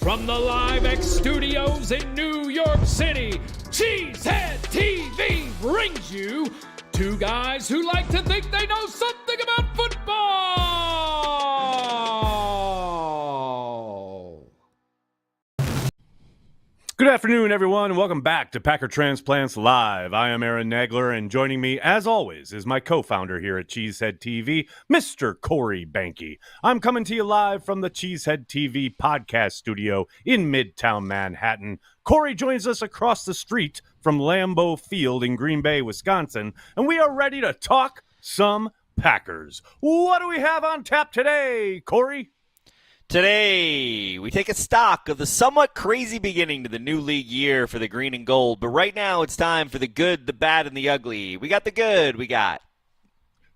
From the Live X studios in New York City, Cheesehead TV brings you two guys who like to think they know something about football. Good afternoon, everyone, and welcome back to Packer Transplants Live. I am Aaron Nagler, and joining me, as always, is my co-founder here at Cheesehead TV, Mr. Corey Behnke. I'm coming to you live from the Cheesehead TV podcast studio in Midtown Manhattan. Corey joins us across the street from Lambeau Field in Green Bay, Wisconsin, and we are ready to talk some Packers. What do we have on tap today, Corey? Today, we take a stock of the somewhat crazy beginning to the new league year for the green and gold. But right now, it's time for the good, the bad, and the ugly. We got the good. We got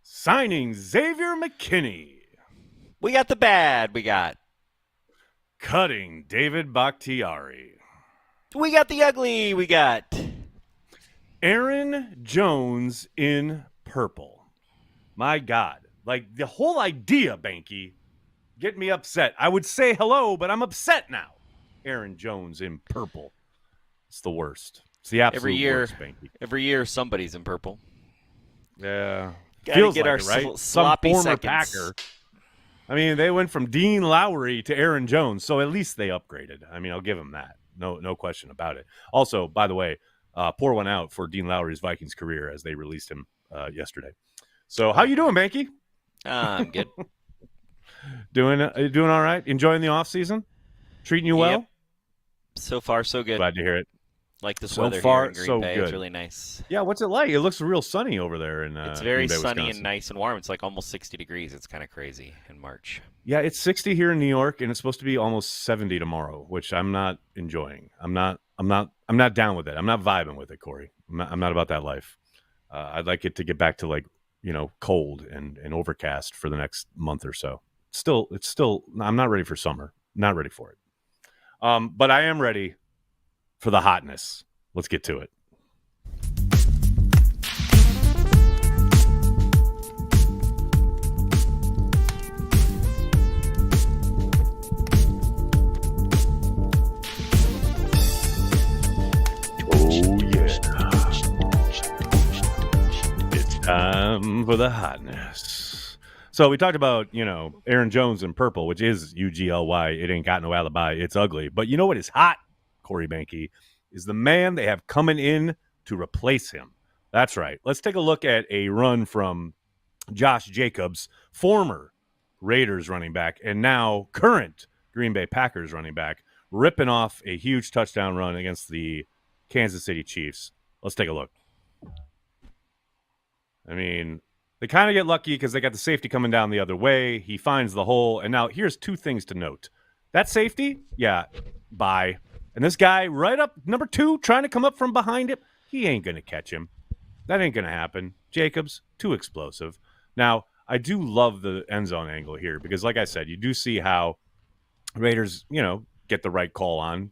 signing Xavier McKinney. We got the bad. We got cutting David Bakhtiari. We got the ugly. We got Aaron Jones in purple. My God. Like, the whole idea, Behnke, get me upset. I would say hello, but I'm upset now. Aaron Jones in purple. It's the worst. It's the absolute worst, Behnke. Every year, somebody's in purple. Yeah. Gotta get our right? sloppy Some former seconds. Packer. I mean, they went from Dean Lowry to Aaron Jones, so at least they upgraded. I mean, I'll give them that. No question about it. Also, by the way, pour one out for Dean Lowry's Vikings career as they released him yesterday. So, how you doing, Behnke? I'm good. Doing all right? Enjoying the off season? Treating you well? Yep. So far, so good. Glad to hear it. Like this So weather far, here in Green so Bay. good. It's really nice. Yeah, what's it like? It looks real sunny over there in It's very Green Bay, sunny Wisconsin. and nice and warm. It's like almost 60 degrees. It's kind of crazy in March. Yeah, it's 60 here in New York, and it's supposed to be almost 70 tomorrow, which I'm not enjoying. I'm not down with it. I'm not vibing with it, Corey. I'm not about that life. I'd like it to get back to cold and overcast for the next month or so. It's still. I'm not ready for summer. Not ready for it. But I am ready for the hotness. Let's get to it. Oh yeah. It's time for the hotness. So we talked about, Aaron Jones in purple, which is UGLY. It ain't got no alibi. It's ugly. But you know what is hot, Corey Behnke, is the man they have coming in to replace him. That's right. Let's take a look at a run from Josh Jacobs, former Raiders running back, and now current Green Bay Packers running back, ripping off a huge touchdown run against the Kansas City Chiefs. Let's take a look. I mean, they kind of get lucky because they got the safety coming down the other way. He finds the hole. And now here's two things to note. That safety, yeah, bye. And this guy right up, number 2, trying to come up from behind him, he ain't going to catch him. That ain't going to happen. Jacobs, too explosive. Now, I do love the end zone angle here because, like I said, you do see how Raiders, get the right call on.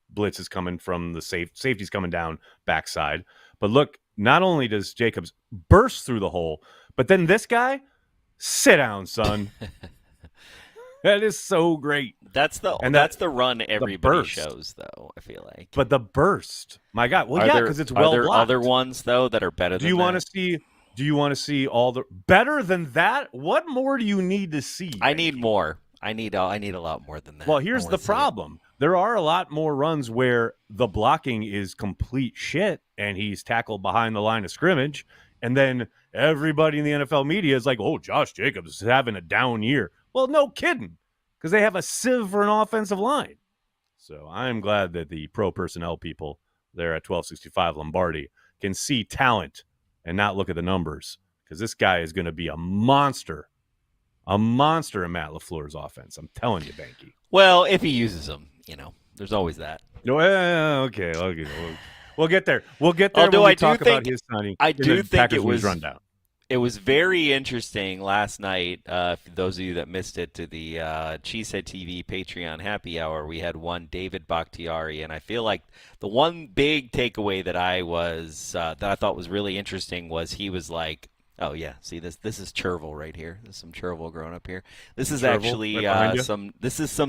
Blitz is coming from the safety's coming down backside. But look, not only does Jacobs burst through the hole, but then this guy, sit down, son. That is so great. That's the run everybody shows, though, I feel like. But the burst, my God. Well, yeah, because it's well blocked. Are there other ones, though, that are better than that? Do you want to see all the better than that? What more do you need to see? I need more. I need a lot more than that. Well, here's the problem. There are a lot more runs where the blocking is complete shit and he's tackled behind the line of scrimmage. And then everybody in the NFL media is like, oh, Josh Jacobs is having a down year. Well, no kidding, because they have a sieve for an offensive line. So I'm glad that the pro personnel people there at 1265 Lombardi can see talent and not look at the numbers, because this guy is going to be a monster in Matt LaFleur's offense. I'm telling you, Behnke. Well, if he uses them, there's always that. Okay. We'll get there. We'll get there when we talk about his signing. I do think it was rundown. It was very interesting last night, for those of you that missed it, to the Cheesehead TV Patreon happy hour. We had one David Bakhtiari, and I feel like the one big takeaway that I thought was really interesting was he was like, Oh yeah, see this is chervil right here. There's some chervil growing up here. This is Chervil, actually right behind you? some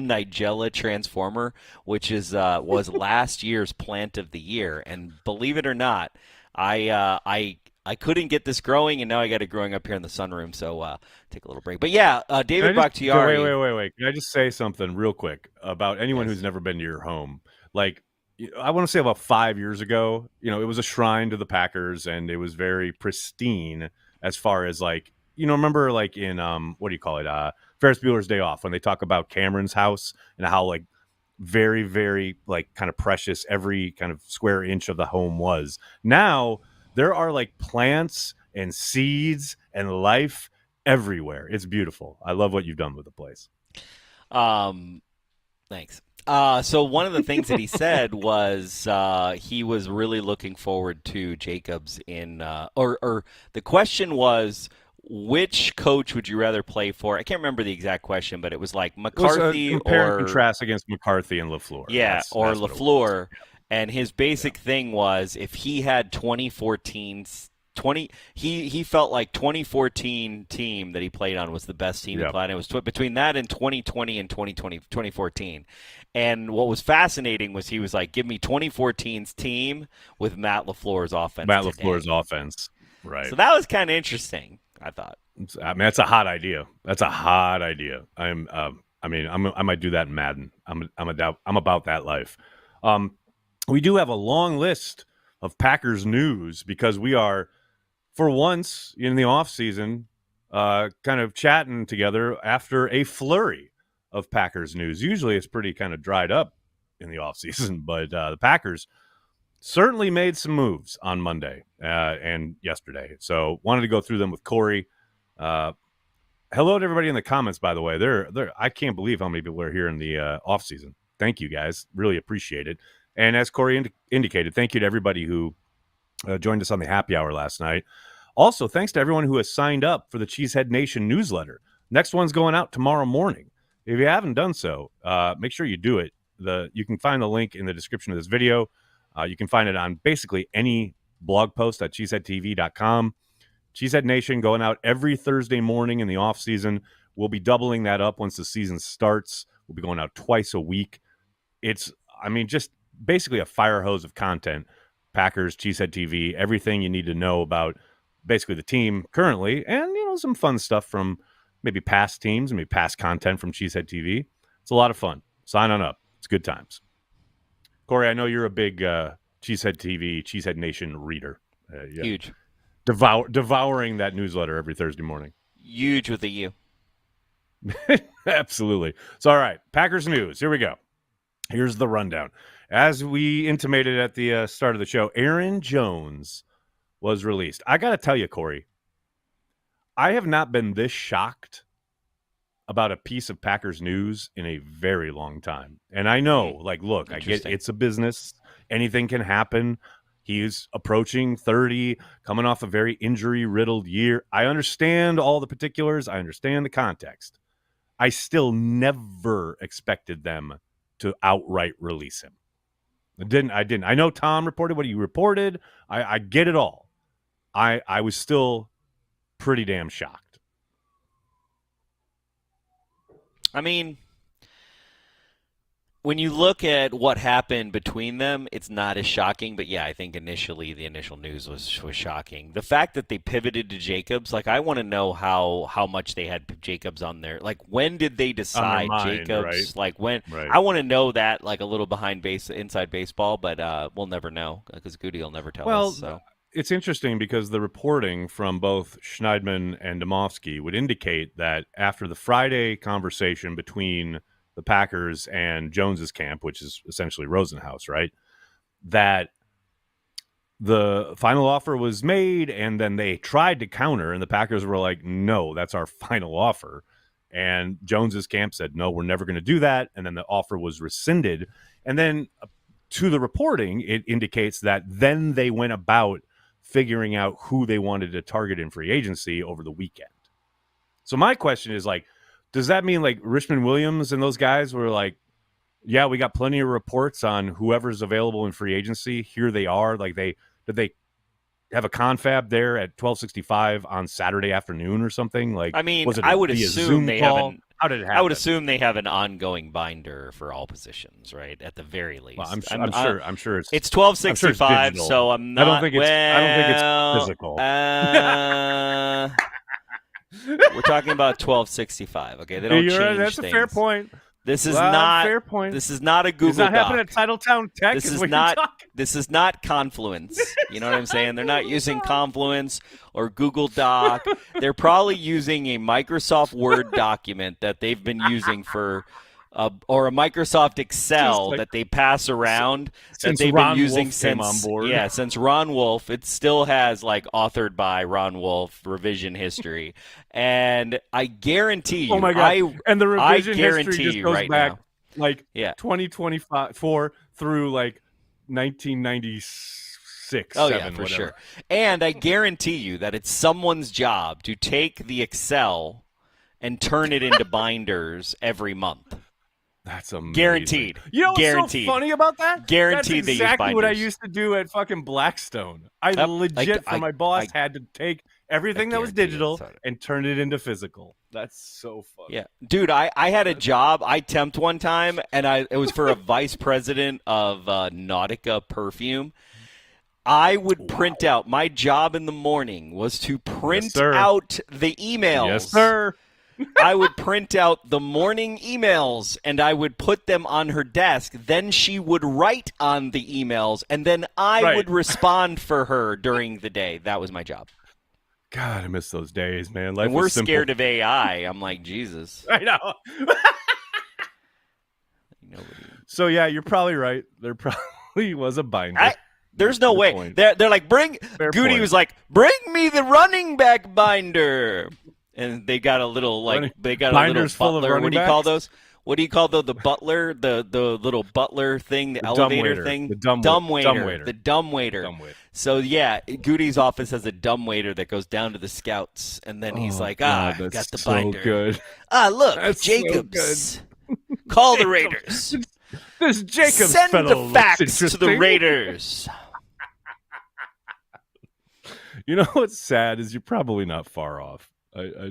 Nigella transformer, which is was last year's plant of the year. And believe it or not, I couldn't get this growing, and now I got it growing up here in the sunroom. So take a little break. But yeah, Can I David just Bakhtiari. wait? Can I just say something real quick about anyone Yes. who's never been to your home? Like, I want to say about 5 years ago, it was a shrine to the Packers, and it was very pristine as far as like, remember like in what do you call it? Ferris Bueller's Day Off, when they talk about Cameron's house and how like very, very like kind of precious every kind of square inch of the home was. Now there are like plants and seeds and life everywhere. It's beautiful. I love what you've done with the place. Thanks. So one of the things that he said was he was really looking forward to Jacobs in, or the question was, which coach would you rather play for? I can't remember the exact question, but it was like McCarthy compare or and contrast against McCarthy and LaFleur. yeah, That's or what it was. LaFleur. And his basic thing was if he had 2014's 20 he felt like 2014 team that he played on was the best team he Yep. played on. It was between that and 2020 and 2014. And what was fascinating was he was like, give me 2014's team with Matt LaFleur's offense. Matt today. LaFleur's offense. Right. So that was kind of interesting, I thought. I mean, that's a hot idea. That's a hot idea. I might do that in Madden. I'm about that life. We do have a long list of Packers news because we are, for once in the off season, kind of chatting together after a flurry of Packers news. Usually it's pretty kind of dried up in the off season, but the Packers certainly made some moves on Monday and yesterday. So wanted to go through them with Corey. Hello to everybody in the comments, by the way. I can't believe how many people are here in the off season. Thank you guys. Really appreciate it. And as Corey indicated, thank you to everybody who joined us on the happy hour last night. Also, thanks to everyone who has signed up for the Cheesehead Nation newsletter. Next one's going out tomorrow morning. If you haven't done so, make sure you do it. You can find the link in the description of this video. You can find it on basically any blog post at cheeseheadtv.com. Cheesehead Nation going out every Thursday morning in the off season. We'll be doubling that up once the season starts. We'll be going out twice a week. It's, just basically a fire hose of content. Packers, Cheesehead TV, everything you need to know about basically the team currently, and some fun stuff from maybe past teams, maybe past content from Cheesehead TV. It's a lot of fun. Sign on up. It's good times. Corey, I know you're a big Cheesehead TV, Cheesehead Nation reader. Yeah. Huge. Devouring that newsletter every Thursday morning. Huge with a U. Absolutely. So, all right, Packers news. Here we go. Here's the rundown. As we intimated at the start of the show, Aaron Jones was released. I got to tell you, Corey, I have not been this shocked about a piece of Packers news in a very long time. And I know, look, I get it's a business. Anything can happen. He's approaching 30, coming off a very injury-riddled year. I understand all the particulars. I understand the context. I still never expected them to outright release him. I didn't. I know Tom reported what he reported. I get it all. I was still pretty damn shocked. When you look at what happened between them, it's not as shocking. But yeah, I think initially the initial news was shocking. The fact that they pivoted to Jacobs, I want to know how much they had Jacobs on there. When did they decide Jacobs? Right? When? Right. I want to know that a little behind inside baseball, but we'll never know because Goody will never tell us. So. It's interesting because the reporting from both Schneidman and Domofsky would indicate that after the Friday conversation between the Packers and Jones's camp, which is essentially Rosenhaus, right, that the final offer was made, and then they tried to counter, and the Packers were like, no, that's our final offer. And Jones's camp said, no, we're never going to do that. And then the offer was rescinded. And then to the reporting, it indicates that then they went about figuring out who they wanted to target in free agency over the weekend. So my question is, does that mean Richmond Williams and those guys were like, yeah, we got plenty of reports on whoever's available in free agency. Here they are. Did they have a confab there at 12:65 on Saturday afternoon or something? Like, I mean, was it I would via assume Zoom they call? haven't. How did it happen? I would assume they have an ongoing binder for all positions, right? At the very least. Well, I'm sure it's 12:65, digital. so I'm not. I don't think it's physical. We're talking about 12:65. Okay, they don't change right, that's things. A fair point. This is not fair point. This is not a Google It's not Doc. happening at Titletown Tech. This is not Confluence. You know what I'm saying? They're not using Confluence or Google Doc. They're probably using a Microsoft Word document that they've been using for, or a Microsoft Excel that they pass around that they've been using since Ron Wolf. It still has authored by Ron Wolf revision history, and I guarantee you, oh my God! And the revision history just goes right back now. 2024 through 1996. Oh, 7, yeah, for whatever. sure. And I guarantee you that it's someone's job to take the Excel and turn it into binders every month. That's amazing. Guaranteed. You know what's Guaranteed. so funny about that? Guaranteed. That's exactly what I used to do at fucking Blackstone. I legit, for my boss, had to take everything that was digital and turn it into physical. That's so funny. Yeah. Dude, I had a job. I temped one time, and it was for a vice president of Nautica perfume. I would print out. My job in the morning was to print out the emails. Yes, sir. I would print out the morning emails, and I would put them on her desk. Then she would write on the emails, and then I would respond for her during the day. That was my job. God, I miss those days, man. Life was simple. Scared of AI. I'm like, Jesus. I know. So, yeah, you're probably right. There probably was a binder. There's no way. Point. They're like, Goody point. was like, bring me the running back binder. And they got a little binders full of running What do you call those? What do you call the butler? The little butler thing, the elevator thing? The dumb waiter. The dumb waiter. So yeah, Goody's office has a dumb waiter that goes down to the scouts, and then he's like, got the binder. Good. Look, that's Jacobs. So Call the Raiders. This Jacobs Send fellow the facts to the Raiders. You know what's sad is you're probably not far off. I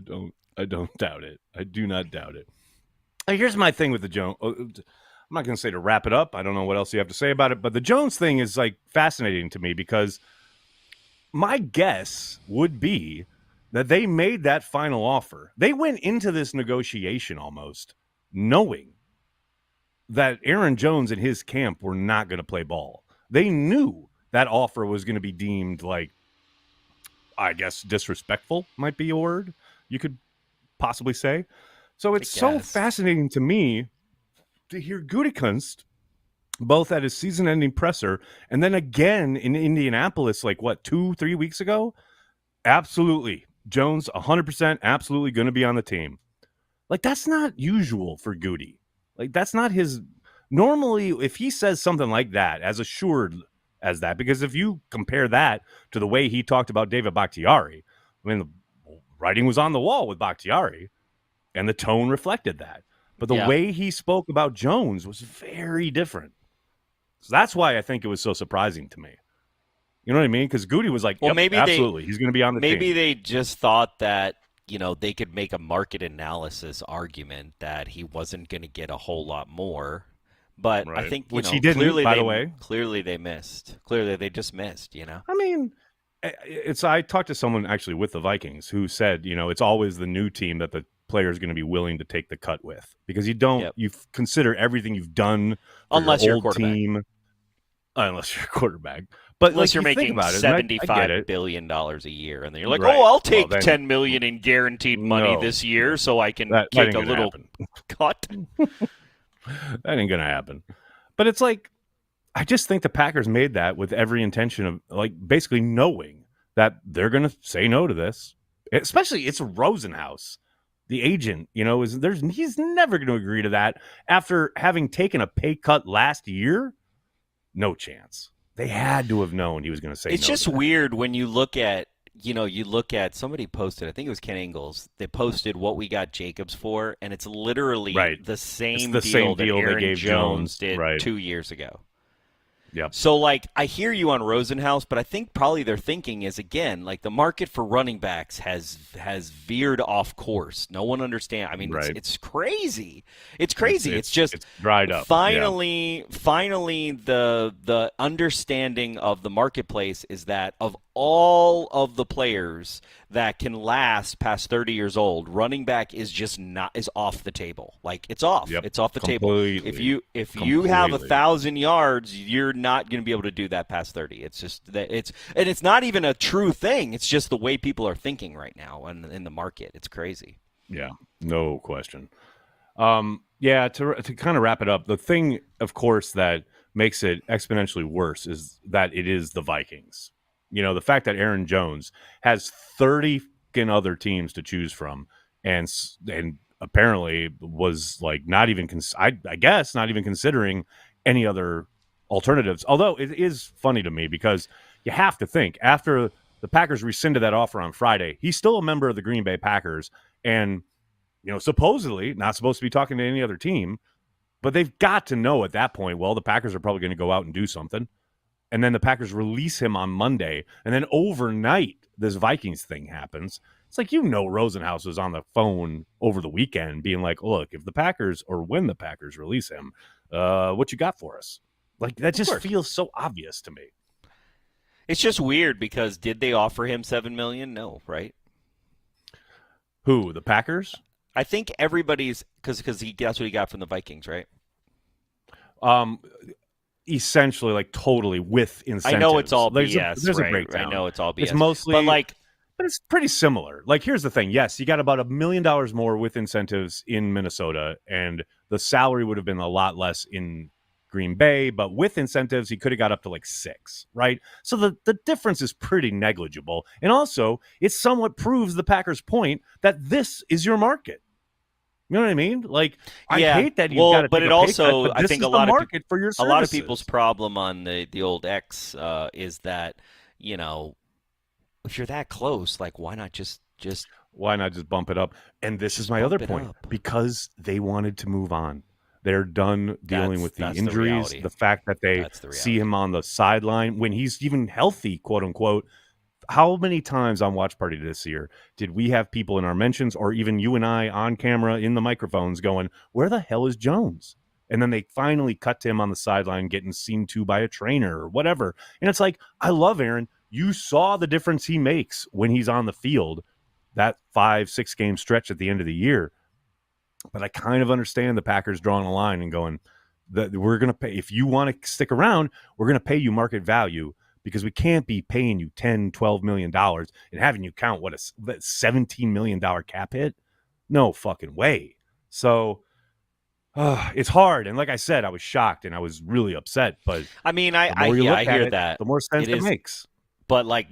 don't doubt it. I do not doubt it. Here's my thing with the Jones. I'm not going to say to wrap it up. I don't know what else you have to say about it, but the Jones thing is fascinating to me because my guess would be that they made that final offer. They went into this negotiation almost knowing that Aaron Jones and his camp were not going to play ball. They knew that offer was going to be deemed I guess disrespectful might be a word you could possibly say. So it's so fascinating to me to hear Gutekunst both at his season-ending presser and then again in Indianapolis 2-3 weeks ago. Absolutely. Jones 100% absolutely going to be on the team. That's not usual for Goody. That's not his... Normally, if he says something like that, as assured as that, because if you compare that to the way he talked about David Bakhtiari, I mean, the writing was on the wall with Bakhtiari, and the tone reflected that. But the way he spoke about Jones was very different. So that's why I think it was so surprising to me. You know what I mean? Because Goody was like, maybe absolutely, he's going to be on the team. Maybe they just thought that, they could make a market analysis argument that he wasn't going to get a whole lot more. But I think, which he didn't, by the way. Clearly they missed. Clearly they just missed, I mean, I talked to someone actually with the Vikings who said, it's always the new team that the player is going to be willing to take the cut with. Because you consider everything you've done for unless your you're old team. Unless you're a quarterback. But unless you're making $75 billion a year. And then you're like, I'll take $10 million in guaranteed money this year so I can take a little cut. That ain't going to happen. But it's I just think the Packers made that with every intention of basically knowing that they're going to say no to this. Especially it's Rosenhaus, the agent, he's never going to agree to that after having taken a pay cut last year. No chance. They had to have known he was going to say no. It's just weird when you look at somebody posted, I think it was Ken Ingles, they posted what we got Jacobs for, and it's literally the same deal that Aaron Jones did 2 years ago. Yep. So, like, I hear you on Rosenhaus, but I think probably their thinking is, again, like, the market for running backs has veered off course. No one understands. I mean, Right. it's crazy. It's crazy. It's just it's dried up. Finally, the understanding of the marketplace is that of all of the players that can last past 30 years old, running back is off the table. Like, it's off. Yep. It's off the table. If you have 1,000 yards, you're not going to be able to do that past 30. It's just that it's not even a true thing. It's just the way people are thinking right now in the market. It's crazy. Yeah, no question. To kind of wrap it up, the thing, of course, that makes it exponentially worse is that it is the Vikings. You know, the fact that Aaron Jones has 30 other teams to choose from, and apparently was like not even I guess not even considering any other alternatives. Although it is funny to me because you have to think after the Packers rescinded that offer on Friday, he's still a member of the Green Bay Packers, and supposedly not supposed to be talking to any other team, but they've got to know at that point, well, the Packers are probably going to go out and do something. And then the Packers release him on Monday. And then overnight, this Vikings thing happens. It's like, Rosenhaus was on the phone over the weekend being like, look, if the Packers or when the Packers release him, what you got for us? Like, that just feels so obvious to me. It's just weird because did they offer him $7 million? No, right? Who, the Packers? I think everybody's because that's what he got from the Vikings, right? Essentially, like totally with incentives. I know it's all BS. There's a breakdown. I know it's all BS. It's mostly, but it's pretty similar. Like, here's the thing. Yes, you got about $1 million more with incentives in Minnesota, and the salary would have been a lot less in Green Bay, but with incentives, he could have got up to like 6, right? So the difference is pretty negligible. And also, it somewhat proves the Packers' point that this is your market. You know what I mean? Like, I hate that you've got to. But it also, I think a lot of for your services. A lot of people's problem on the old X is that if you're that close, like, why not just bump it up? And this is my other point, because they wanted to move on. They're done dealing with the injuries, the fact that they see him on the sideline when he's even healthy, quote unquote. How many times on Watch Party this year did we have people in our mentions, or even you and I on camera in the microphones going, where the hell is Jones? And then they finally cut to him on the sideline getting seen to by a trainer or whatever. And it's like, I love Aaron. You saw the difference he makes when he's on the field, that 5-6 game stretch at the end of the year. But I kind of understand the Packers drawing a line and going, we're going to pay. If you want to stick around, we're going to pay you market value, because we can't be paying you $10-12 million and having you count a $17 million cap hit. No fucking way. So it's hard. And like I said, I was shocked and I was really upset. But I mean, I hear that. The more sense it makes. But like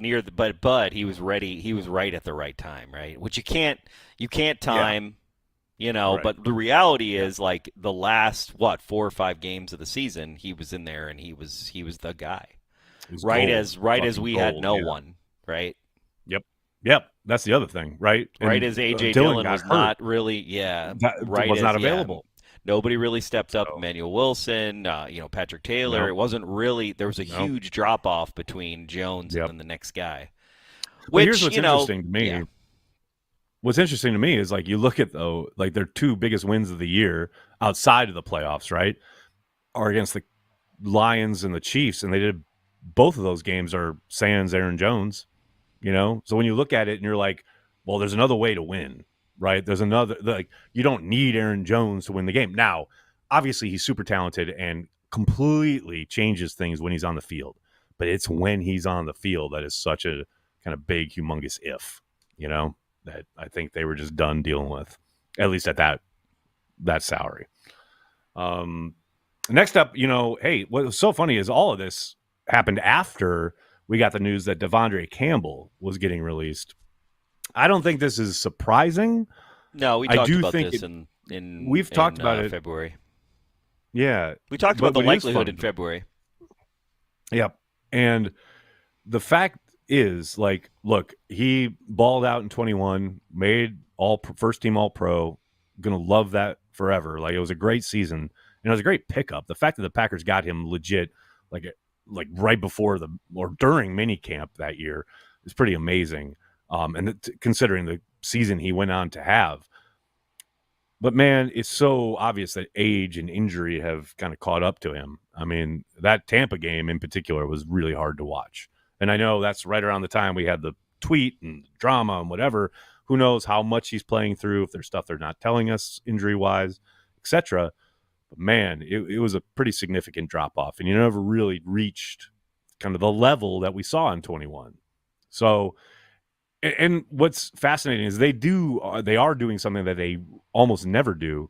but he was ready. He was right at the right time, right? Which you can't time. Right. But the reality is, like, the last 4 or 5 games of the season, he was in there and he was the guy. Right as we had no one, right? Yep. That's the other thing, right? Right as AJ Dillon was hurt. Not really, was not available. Nobody really stepped up. Emmanuel Wilson, Patrick Taylor. No. It wasn't really. There was a huge drop off between Jones and then the next guy. Which, here's what's interesting to me. Yeah. What's interesting to me is, like, you look at, though, like, their 2 biggest wins of the year outside of the playoffs, right, are against the Lions and the Chiefs, and they did both of those games are sans Aaron Jones, So when you look at it and you're like, well, there's another way to win, right? There's another, like, you don't need Aaron Jones to win the game. Now, obviously, he's super talented and completely changes things when he's on the field, but it's when he's on the field that is such a kind of big, humongous if, that I think they were just done dealing with, at least at that salary. Next up, hey, what was so funny is all of this happened after we got the news that Devondre Campbell was getting released. I don't think this is surprising. No, we talked about this in talked about it February. Yeah, we talked about the likelihood in February. Yep, and the fact is, like, look, he balled out in 21, made first team All Pro. Gonna love that forever. Like, it was a great season and it was a great pickup. The fact that the Packers got him legit, like, like right before or during minicamp that year is pretty amazing. Considering the season he went on to have. But man, it's so obvious that age and injury have kind of caught up to him. I mean, that Tampa game in particular was really hard to watch. And I know that's right around the time we had the tweet and drama and whatever. Who knows how much he's playing through, if there's stuff they're not telling us injury-wise, etc. But man, it was a pretty significant drop-off. And you never really reached kind of the level that we saw in 21. So, and what's fascinating is they are doing something that they almost never do.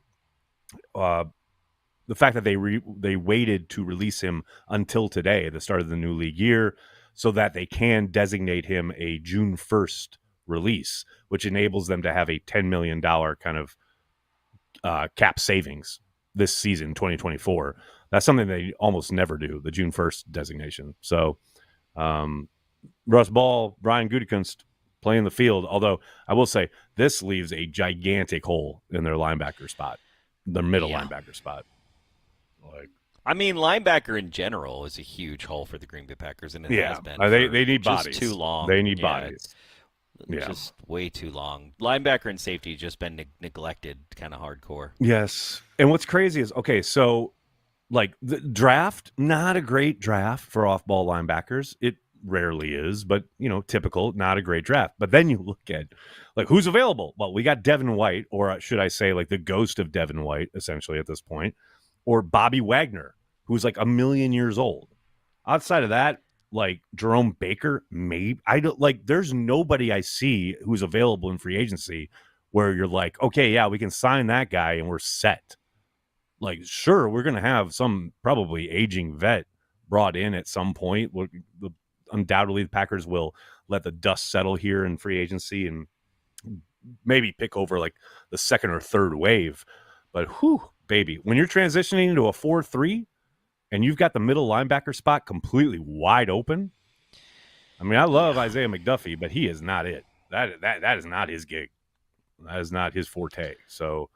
The fact that they waited to release him until today, the start of the new league year, so that they can designate him a June 1st release, which enables them to have a $10 million kind of cap savings this season, 2024. That's something they almost never do, the June 1st designation. So Russ Ball, Brian Gutekunst playing the field, although I will say this leaves a gigantic hole in their linebacker spot, their middle linebacker spot. I mean, linebacker in general is a huge hole for the Green Bay Packers, and it has been. They need just bodies. Too long. They need bodies. Just way too long. Linebacker and safety just been neglected, kind of hardcore. Yes, and what's crazy is so like the draft, not a great draft for off-ball linebackers. It rarely is, but typical, not a great draft. But then you look at like who's available. Well, we got Devin White, or should I say like the ghost of Devin White, essentially at this point. Or Bobby Wagner, who's like 1,000,000 years old. Outside of that, like Jerome Baker, maybe there's nobody I see who's available in free agency where you're like, okay, yeah, we can sign that guy and we're set. Like, sure, we're going to have some probably aging vet brought in at some point. Undoubtedly, the Packers will let the dust settle here in free agency and maybe pick over like the second or third wave. But baby, when you're transitioning into a 4-3 and you've got the middle linebacker spot completely wide open, I mean, I love Isaiah McDuffie, but he is not it. That is not his gig. That is not his forte. So,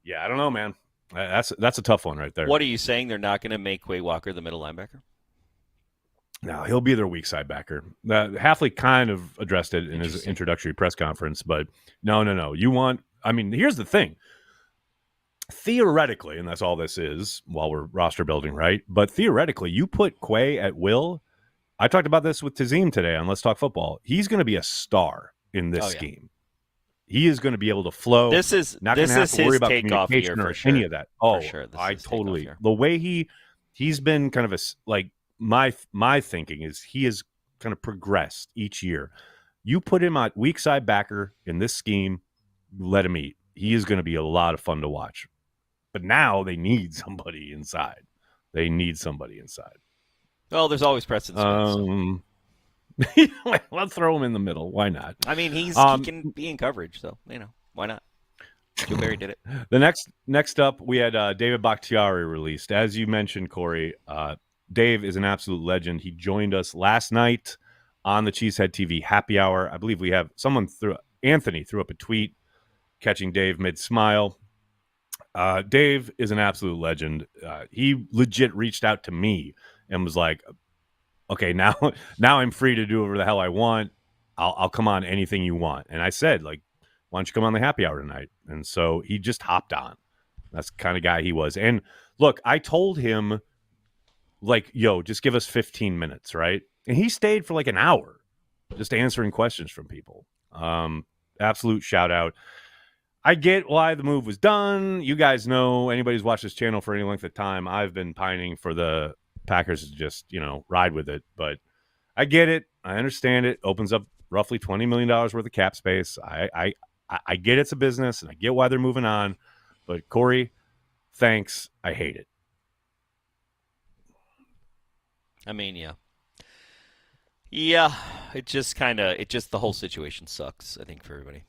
yeah, I don't know, man. That's a tough one right there. What are you saying? They're not going to make Quay Walker the middle linebacker? No, he'll be their weak side backer. Hafley kind of addressed it in his introductory press conference, but no. Here's the thing. Theoretically, and that's all this is while we're roster building, right? But theoretically, you put Quay at will. I talked about this with Tazim today on Let's Talk Football. He's going to be a star in this scheme. He is going to be able to flow. This is not going to have to worry about communication or any of that. Oh, for sure. I totally. The way he's been kind of my thinking is he has kind of progressed each year. You put him at weak side backer in this scheme, let him eat. He is going to be a lot of fun to watch. But now they need somebody inside. Well, there's always Preston Smith. Let's throw him in the middle. Why not? I mean, he can be in coverage, so why not? Gilberry did it. The next up, we had David Bakhtiari released. As you mentioned, Corey, Dave is an absolute legend. He joined us last night on the Cheesehead TV happy hour. I believe we have Anthony threw up a tweet catching Dave mid-smile. Dave is an absolute legend. He legit reached out to me and was like, okay, now I'm free to do whatever the hell I want. I'll come on anything you want. And I said, like, why don't you come on the happy hour tonight? And so he just hopped on. That's the kind of guy he was. And look, I told him, like, yo, just give us 15 minutes, right? And he stayed for like an hour just answering questions from people. Absolute shout out. I get why the move was done. You guys know, anybody who's watched this channel for any length of time, I've been pining for the Packers to just, ride with it. But I get it. I understand it. Opens up roughly $20 million worth of cap space. I get it's a business, and I get why they're moving on. But, Corey, thanks. I hate it. I mean, yeah. Yeah, the whole situation sucks, I think, for everybody.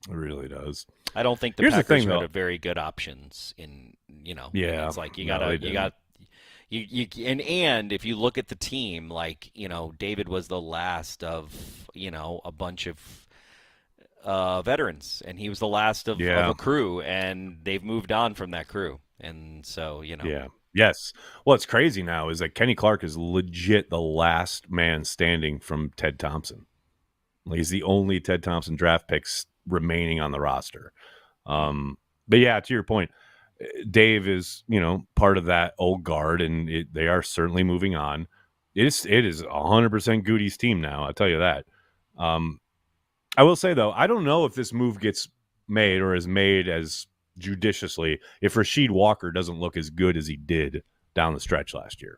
It really does. I don't think the Packers are very good options in, Yeah. It's like and if you look at the team, like, David was the last of, a bunch of veterans, and he was the last of a crew, and they've moved on from that crew. And so, Yeah. Yes. What's crazy now is that Kenny Clark is legit the last man standing from Ted Thompson. He's the only Ted Thompson draft picks remaining on the roster. But yeah, to your point, Dave is, part of that old guard, and they are certainly moving on. It is 100% Goody's team now. I'll tell you that. I will say, though, I don't know if this move gets made or is made as judiciously if Rasheed Walker doesn't look as good as he did down the stretch last year.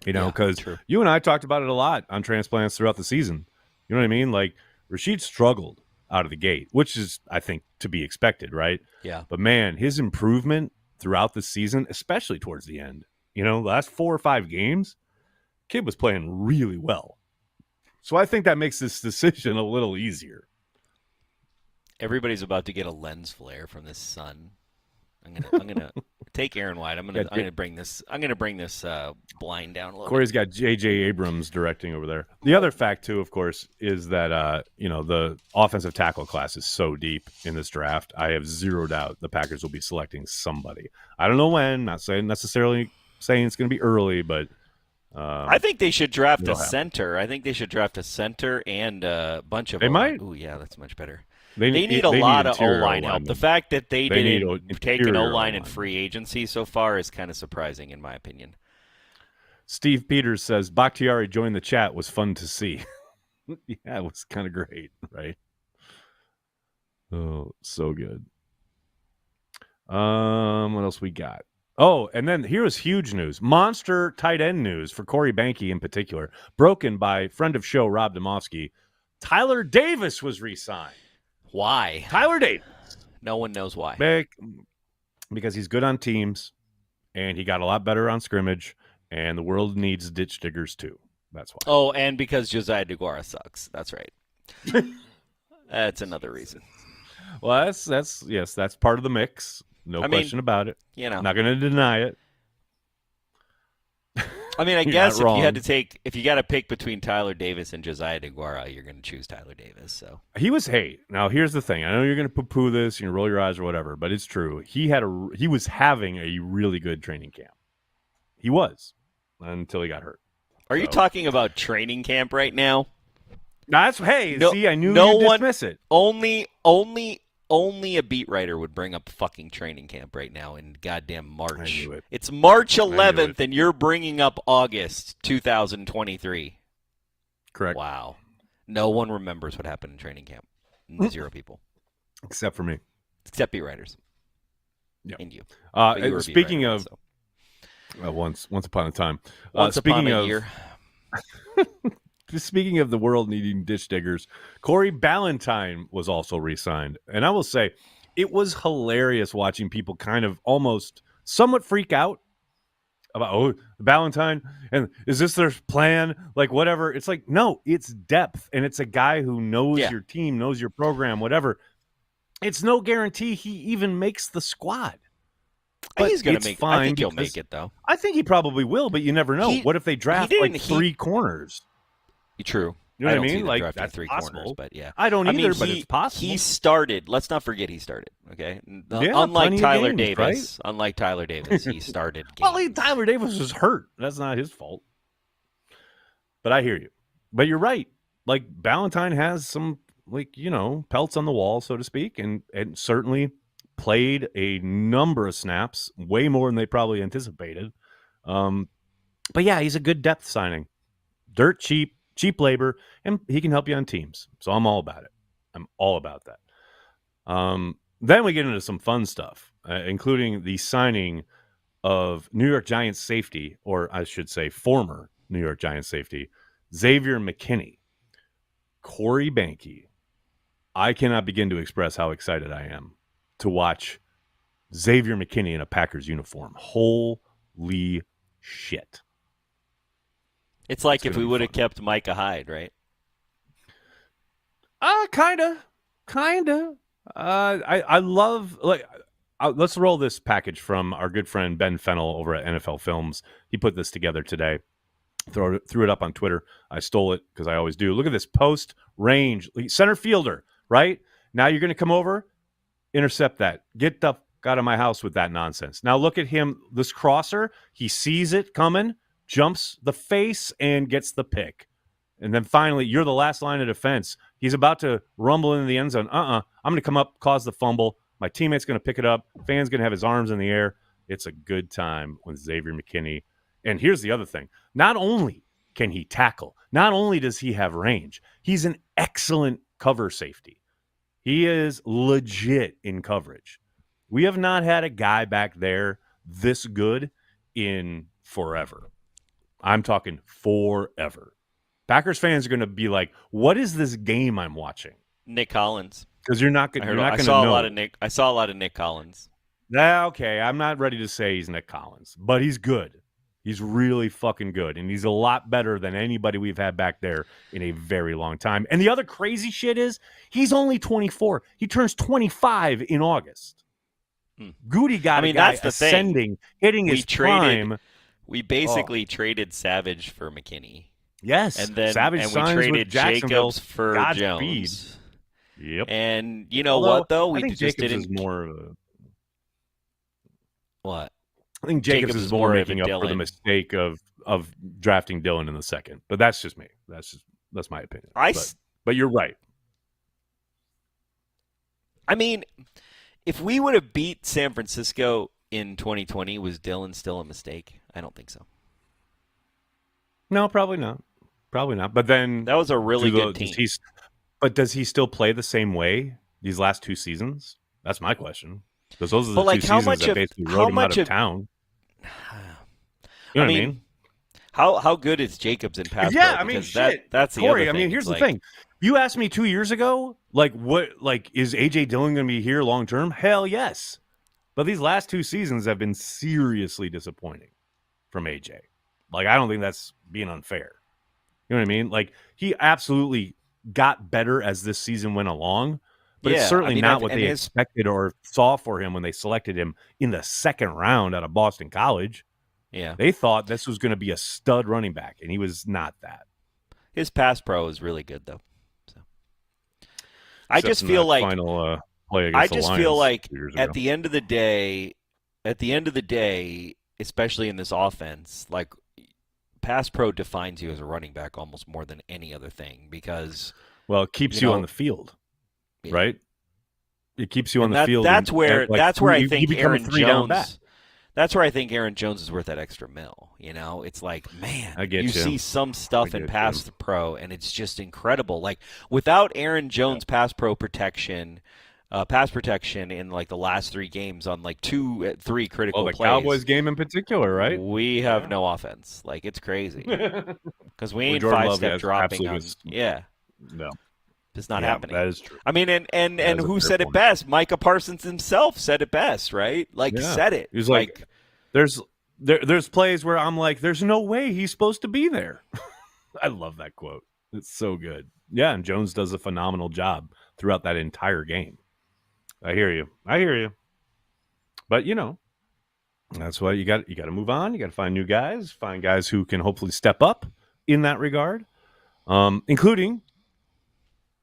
Because you and I talked about it a lot on Transplants throughout the season. You know what I mean? Like, Rasheed struggled out of the gate, which is, I think, to be expected, right? Yeah. But, man, his improvement throughout the season, especially towards the end, last 4 or 5 games, kid was playing really well. So I think that makes this decision a little easier. Everybody's about to get a lens flare from this sun. I'm gonna take Aaron White. I'm gonna bring this blind down a little. Corey's got J.J. Abrams directing over there. The other fact too, of course, is that the offensive tackle class is so deep in this draft. I have zero doubt the Packers will be selecting somebody. I don't know when. Not saying necessarily saying it's going to be early, but I think they should draft a center. I think they should draft a center and a bunch of. They might. Ooh, yeah, that's much better. They need a lot of O-line help. The fact that they didn't take an O-line in free agency so far is kind of surprising, in my opinion. Steve Peters says, Bakhtiari joined the chat. Was fun to see. Yeah, it was kind of great, right? Oh, so good. What else we got? Oh, and then here's huge news. Monster tight end news for Corey Behnke in particular. Broken by friend of show, Rob Domofsky. Tyler Davis was re-signed. Why? Tyler Davis. No one knows why. Because he's good on teams, and he got a lot better on scrimmage, and the world needs ditch diggers too. That's why. Oh, and because Josiah DeGuara sucks. That's right. That's another reason. Well, that's part of the mix. No question about it. Not going to deny it. I mean, I guess if you got to pick between Tyler Davis and Josiah DeGuara, you're going to choose Tyler Davis. So now here's the thing. I know you're going to poo-poo this, and roll your eyes or whatever, but it's true. He was having a really good training camp. He was until he got hurt. Are you talking about training camp right now? I knew you'd dismiss it. Only a beat writer would bring up fucking training camp right now in goddamn March. I knew it. It's March 11th, and you're bringing up August 2023. Correct. Wow. No one remembers what happened in training camp. 0 people. Except for me. Except beat writers. Yeah. And you. Speaking of... once upon a time. Once upon a year. Speaking of the world needing ditch diggers, Corey Ballantyne was also re-signed. And I will say, it was hilarious watching people kind of almost somewhat freak out about, Ballantyne, and is this their plan? Like, whatever. It's like, no, it's depth. And it's a guy who knows your team, knows your program, whatever. It's no guarantee he even makes the squad. But he's going to make it. I think he'll make it, though. I think he probably will, but you never know. What if they draft three corners? True. You know what I mean? Like, that's 3 possible. corners, but yeah. I don't either, but it's possible. He started. Let's not forget he started. Okay, yeah, unlike Tyler games, Davis, right? He started. Well, Tyler Davis was hurt. That's not his fault. But I hear you. But you're right. Like, Ballantyne has some, pelts on the wall, so to speak, and certainly played a number of snaps, way more than they probably anticipated. But yeah, he's a good depth signing. Dirt cheap labor, and he can help you on teams. So I'm all about it. I'm all about that. Then we get into some fun stuff, including the signing of New York Giants safety, or I should say former New York Giants safety, Xavier McKinney. Corey Behnke. I cannot begin to express how excited I am to watch Xavier McKinney in a Packers uniform. Holy shit. It's like if we would have kept Micah Hyde, right? Kinda. I love, let's roll this package from our good friend Ben Fennell over at NFL Films. He put this together today. Threw it up on Twitter. I stole it because I always do. Look at this post range center fielder, right? Now you're going to come over, intercept that. Get the fuck out of my house with that nonsense. Now look at him, this crosser. He sees it coming, jumps the face, and gets the pick. And then finally, you're the last line of defense. He's about to rumble into the end zone. I'm going to come up, cause the fumble. My teammate's going to pick it up. Fan's going to have his arms in the air. It's a good time with Xavier McKinney. And here's the other thing. Not only can he tackle, not only does he have range, he's an excellent cover safety. He is legit in coverage. We have not had a guy back there this good in forever. I'm talking forever. Packers fans are going to be like, "What is this game I'm watching?" Nick Collins. Because you're not going to know. I saw a lot of Nick Collins. Okay, I'm not ready to say he's Nick Collins, but he's good. He's really fucking good, and he's a lot better than anybody we've had back there in a very long time. And the other crazy shit is he's only 24. He turns 25 in August. Goody got a guy ascending, hitting his prime. We basically traded Savage for McKinney. Yes, and then Savage we signs traded with Jacksonville. Jacobs for Godspeed. Jones. Yep. And you know what though? I think just Jacobs didn't. Is more of a... What? I think Jacobs is more making up for the mistake of drafting Dillon in the second. But that's just me. That's my opinion. But you're right. I mean, if we would have beat San Francisco in 2020, was Dillon still a mistake? I don't think so. No, probably not. Probably not. But then that was a really good team. But does he still play the same way these last two seasons? That's my question. Because those are the two seasons that basically rode him out of town. You know what I mean? How good is Jacobs in pass? Yeah, I mean, shit. That's the Corey, other thing. I mean, here's the thing. You asked me 2 years ago, is A.J. Dillon going to be here long term? Hell yes. But these last two seasons have been seriously disappointing from A.J. I don't think that's being unfair. You know what I mean? He absolutely got better as this season went along, but it's certainly not what they expected or saw for him when they selected him in the second round out of Boston College. Yeah. They thought this was going to be a stud running back, and he was not that. His pass pro is really good, though. So I just feel like final play against the Lions at the end of the day, especially in this offense, pass pro defines you as a running back almost more than any other thing because it keeps you on the field, right? It keeps you on the field. That's where I think Aaron Jones. That's where I think Aaron Jones is worth that extra mil. It's man, you see some stuff in pass pro, and it's just incredible. Without Aaron Jones' pass protection in the last three games on 2-3 critical plays. The Cowboys game in particular, right? We have no offense. It's crazy because we ain't five-step dropping on. Yeah, no. It's not happening. That is true. I mean, and who said it best? Micah Parsons himself said it best, right? Said it. He was there's plays where I'm like, there's no way he's supposed to be there. I love that quote. It's so good. Yeah, and Jones does a phenomenal job throughout that entire game. I hear you. But that's why you got to move on. You got to find new guys, find guys who can hopefully step up in that regard, including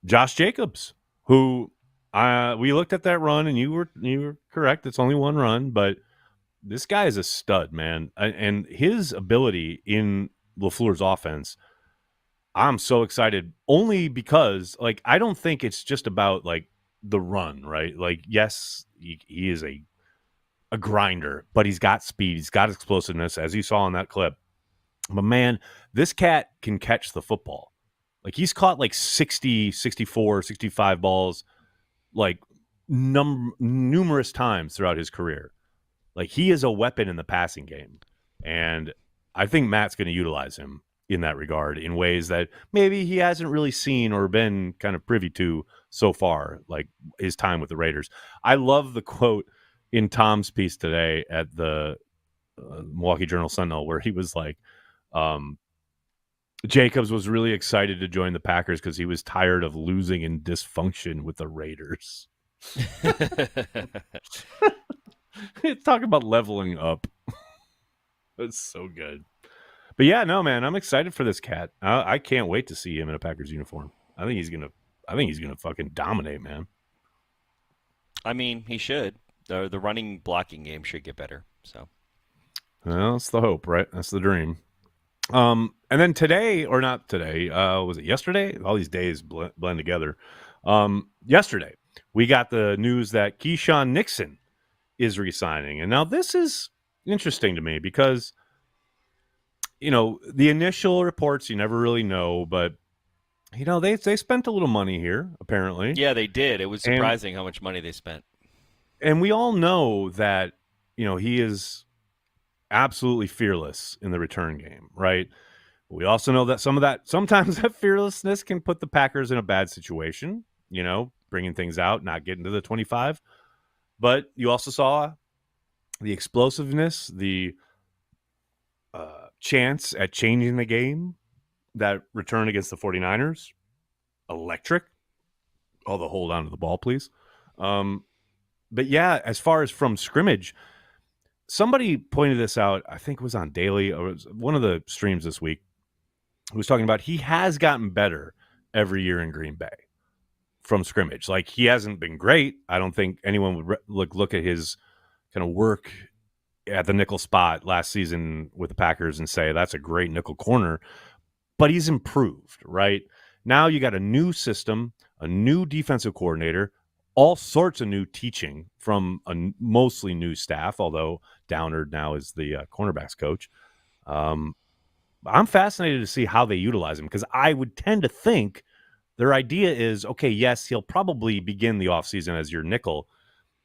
Josh Jacobs, who we looked at that run, and you were correct. It's only one run, but this guy is a stud, man. And his ability in LaFleur's offense, I'm so excited only because, I don't think it's just about, the run, right? Yes, he is a grinder, but he's got speed. He's got explosiveness, as you saw in that clip. But, man, this cat can catch the football. He's caught 60, 64, 65 balls numerous times throughout his career. He is a weapon in the passing game. And I think Matt's going to utilize him in that regard in ways that maybe he hasn't really seen or been kind of privy to so far, his time with the Raiders. I love the quote in Tom's piece today at the Milwaukee Journal-Sentinel where he was Jacobs was really excited to join the Packers because he was tired of losing in dysfunction with the Raiders. Talk about leveling up. That's so good. But yeah, no, man, I'm excited for this cat. I can't wait to see him in a Packers uniform. I think he's gonna fucking dominate, man. I mean, he should. The running blocking game should get better. So, well, that's the hope, right? That's the dream. And then today, or not today, was it yesterday? All these days blend together. Yesterday, we got the news that Keisean Nixon is resigning. And now this is interesting to me because, the initial reports, you never really know, but, they spent a little money here, apparently. yeah, they did. It was surprising how much money they spent. And we all know that, he is absolutely fearless in the return game, right? We also know that sometimes that fearlessness can put the Packers in a bad situation, bringing things out, not getting to the 25. But you also saw the explosiveness, the chance at changing the game, that return against the 49ers, electric. Although, hold on to the ball, please. But yeah, as far as from scrimmage, somebody pointed this out, I think it was on Daily, or it was one of the streams this week, who was talking about he has gotten better every year in Green Bay from scrimmage. Like, he hasn't been great. I don't think anyone would look at his kind of work at the nickel spot last season with the Packers and say that's a great nickel corner, but he's improved, right? Now you got a new system, a new defensive coordinator, all sorts of new teaching from a mostly new staff, although Downard now is the cornerbacks coach. I'm fascinated to see how they utilize him, because I would tend to think their idea is, okay, yes, he'll probably begin the offseason as your nickel,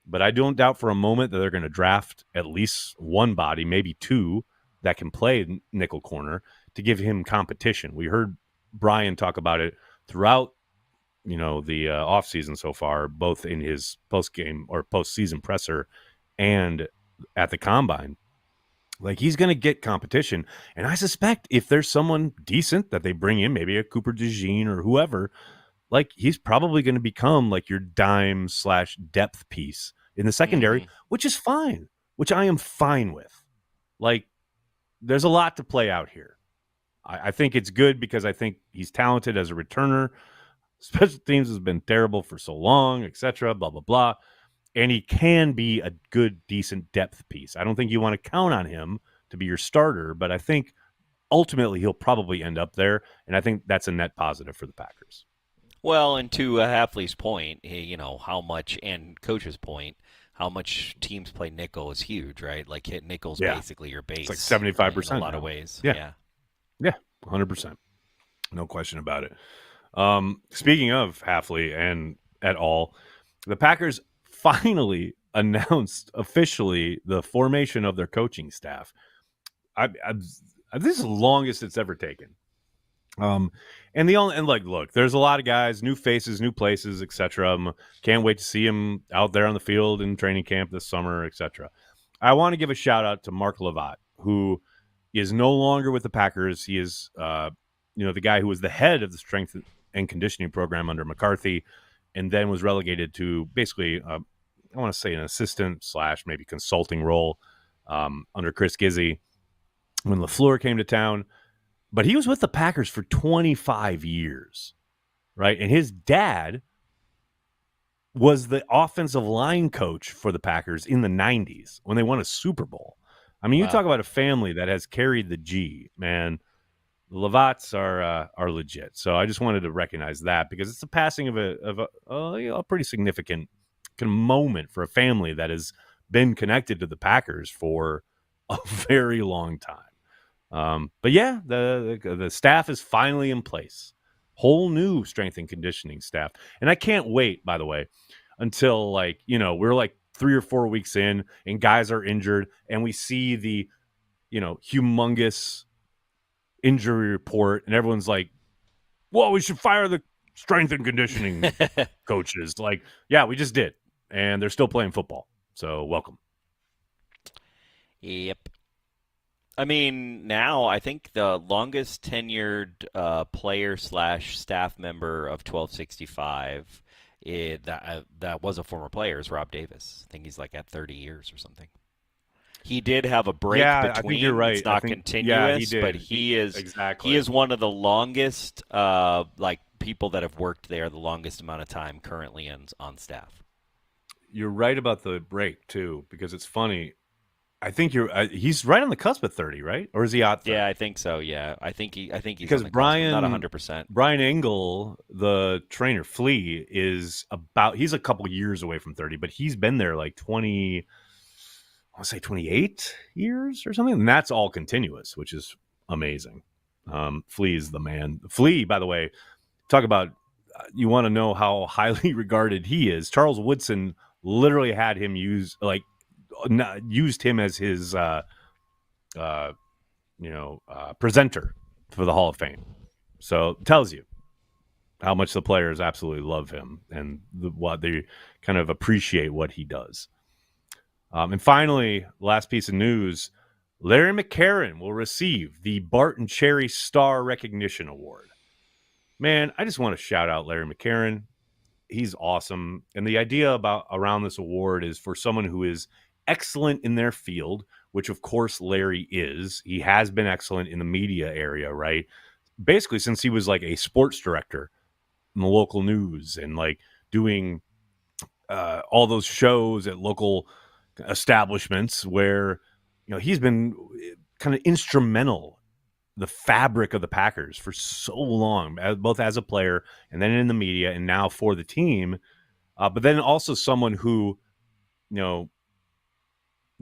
but I don't doubt for a moment that they're going to draft at least one body, maybe two, that can play nickel corner to give him competition. We heard Brian talk about it throughout, the offseason so far, both in his post-game or postseason presser and at the combine. Like, he's going to get competition. And I suspect if there's someone decent that they bring in, maybe a Cooper DeJean or whoever, like, he's probably going to become like your dime/depth piece in the secondary, which is fine, which I am fine with. Like, there's a lot to play out here. I think it's good because I think he's talented as a returner. Special teams has been terrible for so long, etc., blah, blah, blah. And he can be a good, decent depth piece. I don't think you want to count on him to be your starter, but I think ultimately he'll probably end up there, and I think that's a net positive for the Packers. Well, and to Hafley's point, how much, and Coach's point, how much teams play nickel is huge, right? Like, hit nickel's basically your base. It's like 75% in a lot of ways. Yeah, 100%. No question about it. Speaking of Hafley and et al., the Packers finally announced officially the formation of their coaching staff. This is the longest it's ever taken. Look, there's a lot of guys, new faces, new places, etc. Can't wait to see them out there on the field in training camp this summer, etc. I want to give a shout out to Mark Lovat, who is no longer with the Packers. He is, the guy who was the head of the strength and conditioning program under McCarthy, and then was relegated to basically, I want to say, an assistant / maybe consulting role under Chris Gizzy when LaFleur came to town. But he was with the Packers for 25 years, right? And his dad was the offensive line coach for the Packers in the 90s when they won a Super Bowl. I mean, you talk about a family that has carried the G, man. The Levats are legit. So I just wanted to recognize that, because it's the passing of a pretty significant kind of moment for a family that has been connected to the Packers for a very long time. But yeah, the staff is finally in place. Whole new strength and conditioning staff. And I can't wait, by the way, until we're like 3 or 4 weeks in and guys are injured and we see the, humongous injury report and everyone's like, well, we should fire the strength and conditioning coaches. Like, yeah, we just did. And they're still playing football. So welcome. Yep. I mean, now I think the longest tenured player / staff member of 1265 that was a former player is Rob Davis. I think he's like at 30 years or something. He did have a break between. I think you're right. It's not continuous, but he is one of the longest people that have worked there the longest amount of time currently on staff. you're right about the break too, because it's funny. I think he's right on the cusp of 30, right? Or is he out 30? Yeah, I think so. Yeah, I think he's because on the cusp, not 100%. Brian Engel, the trainer, Flea, he's a couple years away from 30, but he's been there like 20, I want to say 28 years or something, and that's all continuous, which is amazing. Flea is the man. Flea, by the way, talk about you want to know how highly regarded he is. Charles Woodson literally had him used him as his presenter for the Hall of Fame. So it tells you how much the players absolutely love him and what they kind of appreciate what he does. And finally, last piece of news, Larry McCarron will receive the Barton Cherry Star Recognition Award. Man, I just want to shout out Larry McCarron. He's awesome. And the idea around this award is for someone who is excellent in their field, which of course Larry is. He has been excellent in the media area, right? Basically since he was like a sports director in the local news and like doing all those shows at local establishments where, he's been kind of instrumental, the fabric of the Packers for so long, both as a player and then in the media and now for the team. But then also someone who,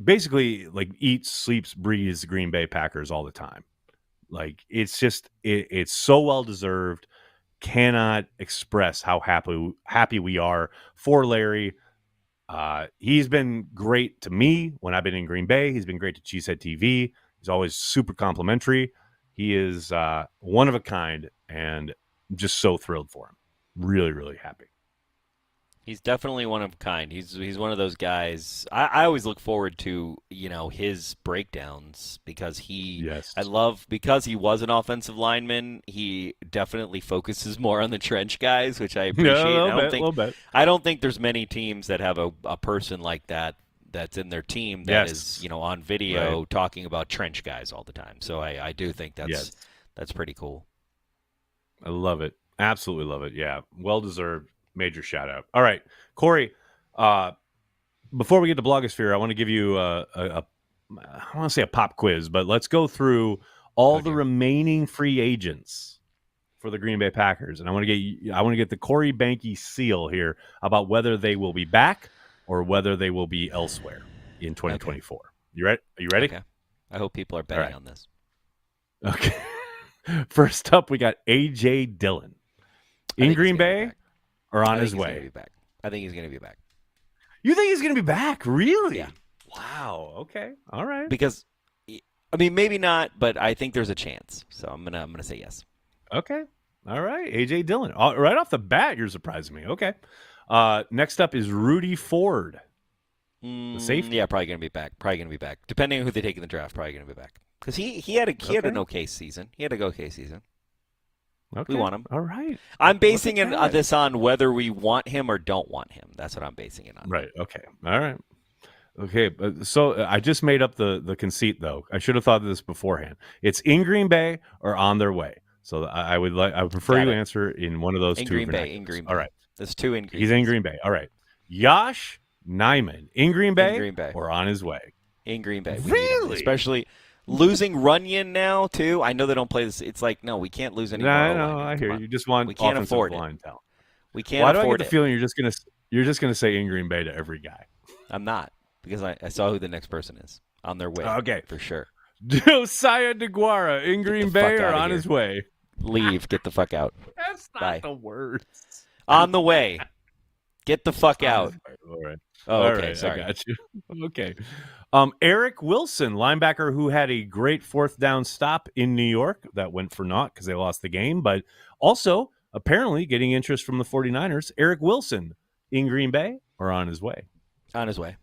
basically like eats, sleeps, breathes the Green Bay Packers all the time. Like it's just, it's so well deserved. Cannot express how happy we are for Larry. He's been great to me when I've been in Green Bay. He's been great to Cheesehead TV. He's always super complimentary. He is one of a kind, and I'm just so thrilled for him. Really, really happy. He's definitely one of a kind. He's one of those guys. I always look forward to his breakdowns because because he was an offensive lineman. He definitely focuses more on the trench guys, which I appreciate. I don't think there's many teams that have a person like that's in their team that is on video talking about trench guys all the time. So I do think that's pretty cool. I love it. Absolutely love it. Yeah, well deserved. Major shout out. All right, Corey, before we get to blogosphere, I want to give you I want to say a pop quiz, but let's go through all the remaining free agents for the Green Bay Packers, and I want to get the Corey Behnke seal here about whether they will be back or whether they will be elsewhere in 2024. Okay. Are you ready? Okay. I hope people are betting on this. Okay. First up, we got A.J. Dillon in Green Bay. Or on his way? I think he's going to be back. You think he's going to be back? Really? Yeah. Wow. Okay. All right. Because, maybe not, but I think there's a chance. So I'm gonna say yes. Okay. All right. A.J. Dillon. Right off the bat, you're surprising me. Okay. Next up is Rudy Ford. The safety. Yeah, probably going to be back. Depending on who they take in the draft, probably going to be back. Because he had an okay season. He had a okay season. Okay. We want him. All right. I'm basing this on whether we want him or don't want him. That's what I'm basing it on. Right. Okay. All right. Okay. So I just made up the conceit, though. I should have thought of this beforehand. It's in Green Bay or on their way. So I would prefer you to answer in one of those two. In Green Bay. All right. There's two in Green Bay. He's in Green Bay. All right. Josh Nijman in Green Bay or on his way? In Green Bay. Really? Especially losing Runyon now, too. I know they don't play this. It's like, no, we can't lose any more. No, I hear you. You just want offensive line talent. We can't afford it. Why do I get the feeling you're just gonna say in Green Bay to every guy? I'm not, because I saw who the next person is on their way. Okay. For sure. Josiah DeGuara in Green Bay or on his way? Leave. Get the fuck out. That's not the words. On the way. Get the fuck out. All right. Oh, All okay. right, Sorry. I got you. Okay. Eric Wilson, linebacker who had a great fourth down stop in New York that went for naught because they lost the game, but also apparently getting interest from the 49ers. Eric Wilson in Green Bay or on his way? On his way.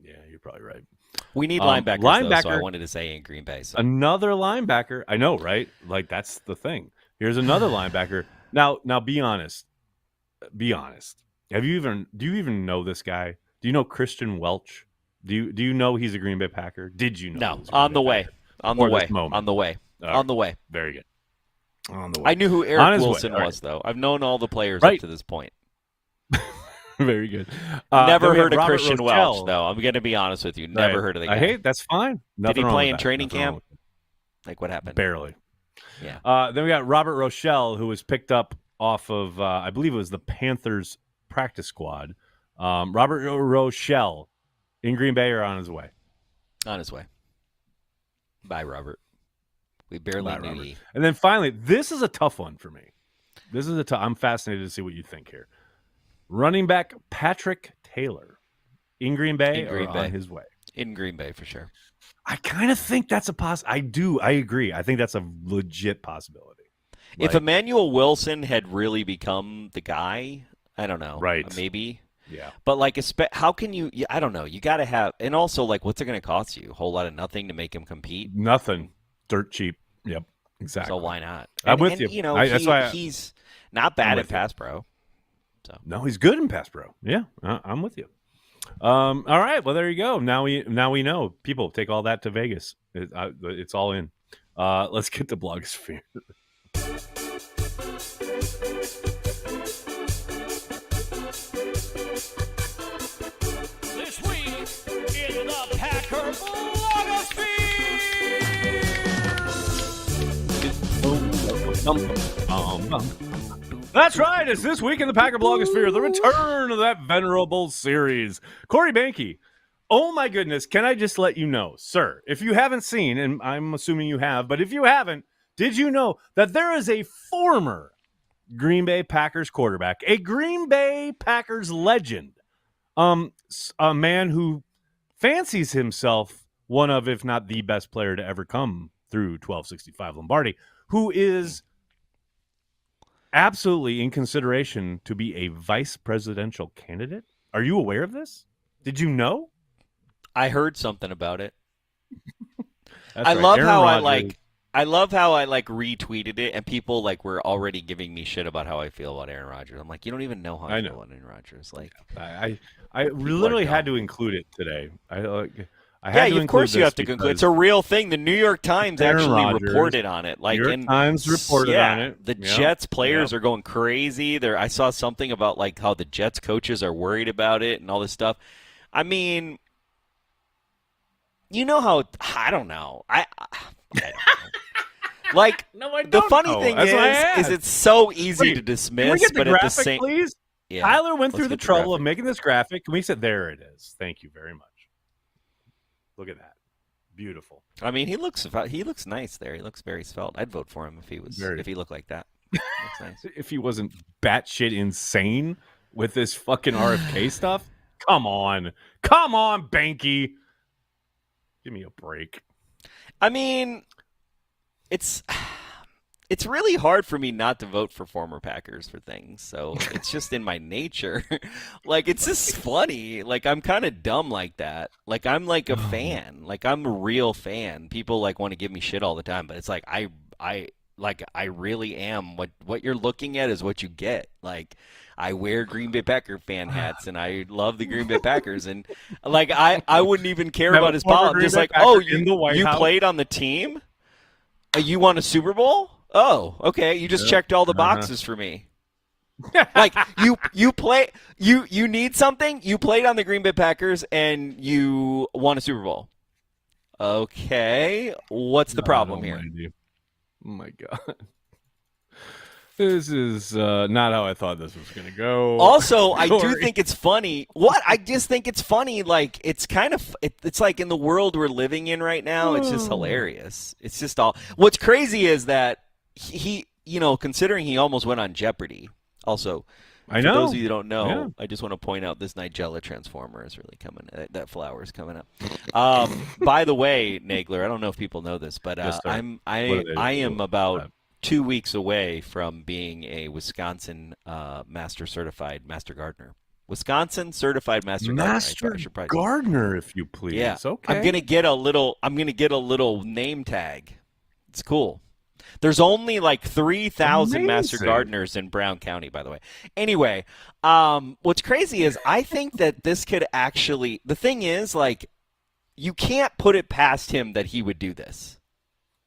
Yeah, you're probably right. We need linebackers, though, so I wanted to say in Green Bay. So. Another linebacker. I know, right? Like, that's the thing. Here's another linebacker. Now, be honest. Be honest. Do you even know this guy? Do you know Christian Welch? Do you know he's a Green Bay Packer? Did you know? No, on the way. On the way. On the way. On the way. Very good. On the way. I knew who Eric Wilson was, though. I've known all the players up to this point. Very good. Never then we heard have of Robert Christian Rochelle. Welch, though. I'm going to be honest with you. Never Right. heard of the guy. I hate that's fine. Nothing Did he wrong play with in that. training Nothing wrong camp? with it. Like, what happened? Barely. Yeah. Then we got Robert Rochelle, who was picked up off of, I believe it was the Panthers practice squad. Robert Rochelle in Green Bay or on his way? On his way. Bye, Robert. We barely knew you. And then finally, this is a tough one for me. I'm fascinated to see what you think here. Running back Patrick Taylor in Green Bay or on his way? In Green Bay, for sure. I kind of think that's a possibility. I agree. I think that's a legit possibility. If Emmanuel Wilson had really become the guy, I don't know. Right. Maybe. Yeah. But, like, how can you – I don't know. You got to have – and also, like, what's it going to cost you? A whole lot of nothing to make him compete? Nothing. Dirt cheap. Yep. Exactly. So why not? I'm with you. You know, that's why he's not bad at pass pro. So. No, he's good in pass pro. Yeah, I'm with you. All right. Well, there you go. Now we know. People, take all that to Vegas. It's all in. Let's get to blogosphere. This week in the Packer blogosphere. That's right. It's this week in the Packer blogosphere, the return of that venerable series. Corey Behnke. Oh my goodness. Can I just let you know, sir, if you haven't seen, and I'm assuming you have, but if you haven't, did you know that there is a former Green Bay Packers quarterback, a Green Bay Packers legend, a man who fancies himself one of, if not the best player to ever come through 1265 Lombardi, who is absolutely in consideration to be a vice presidential candidate? Are you aware of this? Did you know? I heard something about it. I love how I retweeted it, and people like were already giving me shit about how I feel about Aaron Rodgers. I'm like, you don't even know how I feel about Aaron Rodgers. Like, I literally had to include it today. Of course you have to conclude. It's a real thing. The New York Times actually reported on it. Like, New York Times reported on it. The Jets players are going crazy. I saw something about like how the Jets coaches are worried about it and all this stuff. I mean, you know how I don't know. I don't know. Like, the funny thing is it's so easy to dismiss. Can we get the but graphic, at the same, please? Yeah, Tyler went through the trouble of making this graphic. Can we say there it is? Thank you very much. Look at that, beautiful. I mean, he looks nice there. He looks very svelte. I'd vote for him if he looked like that. Looks nice. If he wasn't batshit insane with this fucking RFK stuff. Come on, Behnke. Give me a break. I mean, it's really hard for me not to vote for former Packers for things. So it's just in my nature. Like, it's just funny. Like, I'm kind of dumb like that. Like, I'm like a fan. Like, I'm a real fan. People like want to give me shit all the time, but it's like I really am. What you're looking at is what you get. Like, I wear Green Bay Packer fan hats, and I love the Green Bay Packers, and like I wouldn't even care about his politics. Just like, oh, you played on the team, you won a Super Bowl. Oh, okay. You just checked all the boxes for me. Like, you play. You need something. You played on the Green Bay Packers, and you won a Super Bowl. Okay, what's the problem here? Oh my God. This is not how I thought this was going to go. Also, I do think it's funny. I just think it's funny. Like, it's kind of, it's like in the world we're living in right now, it's just hilarious. It's just all. What's crazy is that he, considering he almost went on Jeopardy. Also, for those of you who don't know, I just want to point out this Nigella transformer is really coming. That flower is coming up. By the way, Nagler, I don't know if people know this, but I am about 2 weeks away from being a Wisconsin certified master gardener. Wisconsin certified master gardener, if you please. Yeah. Okay. I'm gonna get a little name tag. It's cool. There's only like 3,000 master gardeners in Brown County, by the way. Anyway, what's crazy is I think that this could actually. The thing is, like, you can't put it past him that he would do this.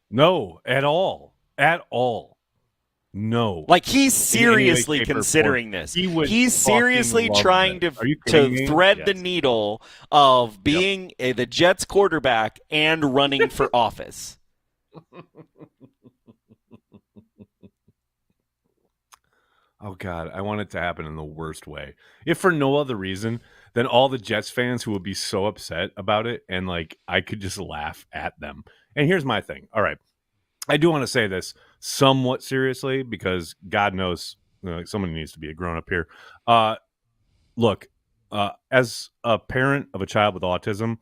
No, at all. At all. No. Like, he's In any way, seriously shape, or considering form. this. He would He's seriously fucking love trying this. to Are you kidding me? thread the Yes. needle of being the Jets quarterback and running for office. Oh, God, I want it to happen in the worst way. If for no other reason than all the Jets fans who would be so upset about it, and, like, I could just laugh at them. And here's my thing. All right. I do want to say this somewhat seriously because God knows somebody needs to be a grown-up here. Look, as a parent of a child with autism,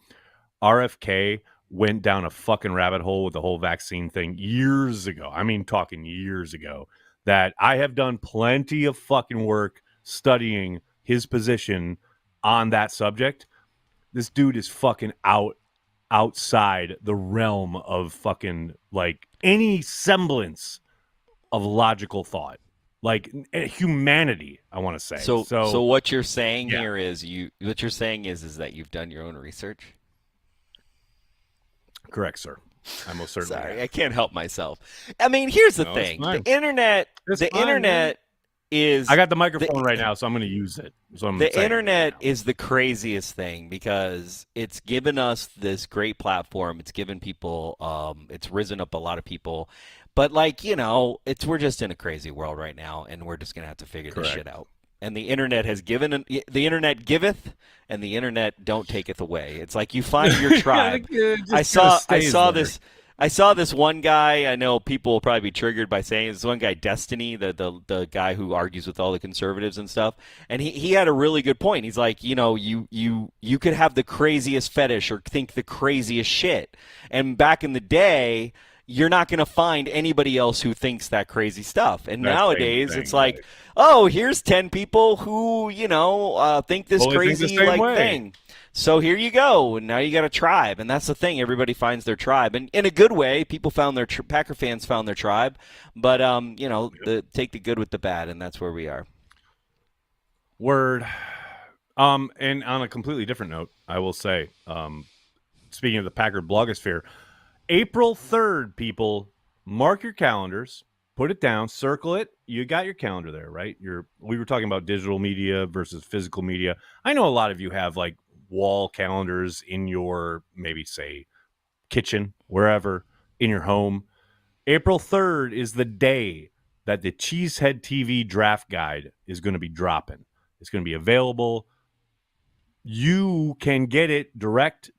RFK went down a fucking rabbit hole with the whole vaccine thing years ago. I mean, talking years ago. That I have done plenty of fucking work studying his position on that subject. This dude is fucking outside the realm of fucking like any semblance of logical thought, like humanity. I want to say. So what you're saying yeah. here is what you're saying is that you've done your own research. Correct, sir. I most certainly. Sorry, have. I can't help myself. I mean, here's the No, thing: it's fine. the internet. It's the fine, internet is. I got the microphone right now, so I'm going to use it. So I'm the saying internet right now. is the craziest thing because it's given us this great platform. It's given people. It's risen up a lot of people, but like we're just in a crazy world right now, and we're just gonna have to figure this shit out. And the internet has given. The internet giveth, and the internet don't taketh away. It's like you find your tribe. I saw this one guy. I know people will probably be triggered by saying this one guy, Destiny, the guy who argues with all the conservatives and stuff. And he had a really good point. He's like, you could have the craziest fetish or think the craziest shit. And back in the day, you're not going to find anybody else who thinks that crazy stuff. And nowadays, it's like, oh, here's 10 people who, think this crazy thing. So here you go, and now you got a tribe, and that's the thing. Everybody finds their tribe, and in a good way, people found their Packer fans found their tribe. But take the good with the bad, and that's where we are. Word. And on a completely different note, I will say, speaking of the Packer blogosphere, April 3rd, people, mark your calendars, put it down, circle it. You got your calendar there, right? We were talking about digital media versus physical media. I know a lot of you have like wall calendars in your, maybe say, kitchen, wherever, in your home. April 3rd is the day that the Cheesehead TV draft guide is going to be dropping. It's going to be available. You can get it direct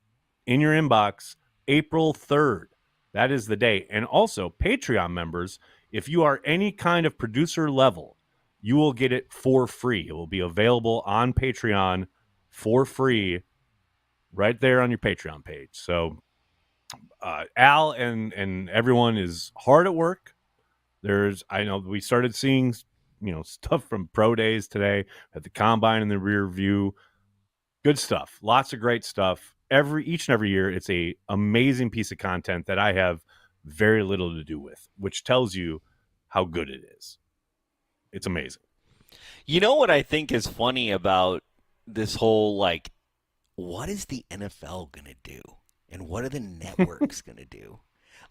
in your inbox April 3rd. That is the day. And also, Patreon members, if you are any kind of producer level, you will get it for free. It will be available on Patreon for free right there on your Patreon page. So Al and everyone is hard at work. I know we started seeing, stuff from pro days today at the combine in the rear view. Good stuff. Lots of great stuff. Each and every year, it's a amazing piece of content that I have very little to do with, which tells you how good it is. It's amazing. You know what I think is funny about this whole, like, what is the NFL going to do? And what are the networks going to do?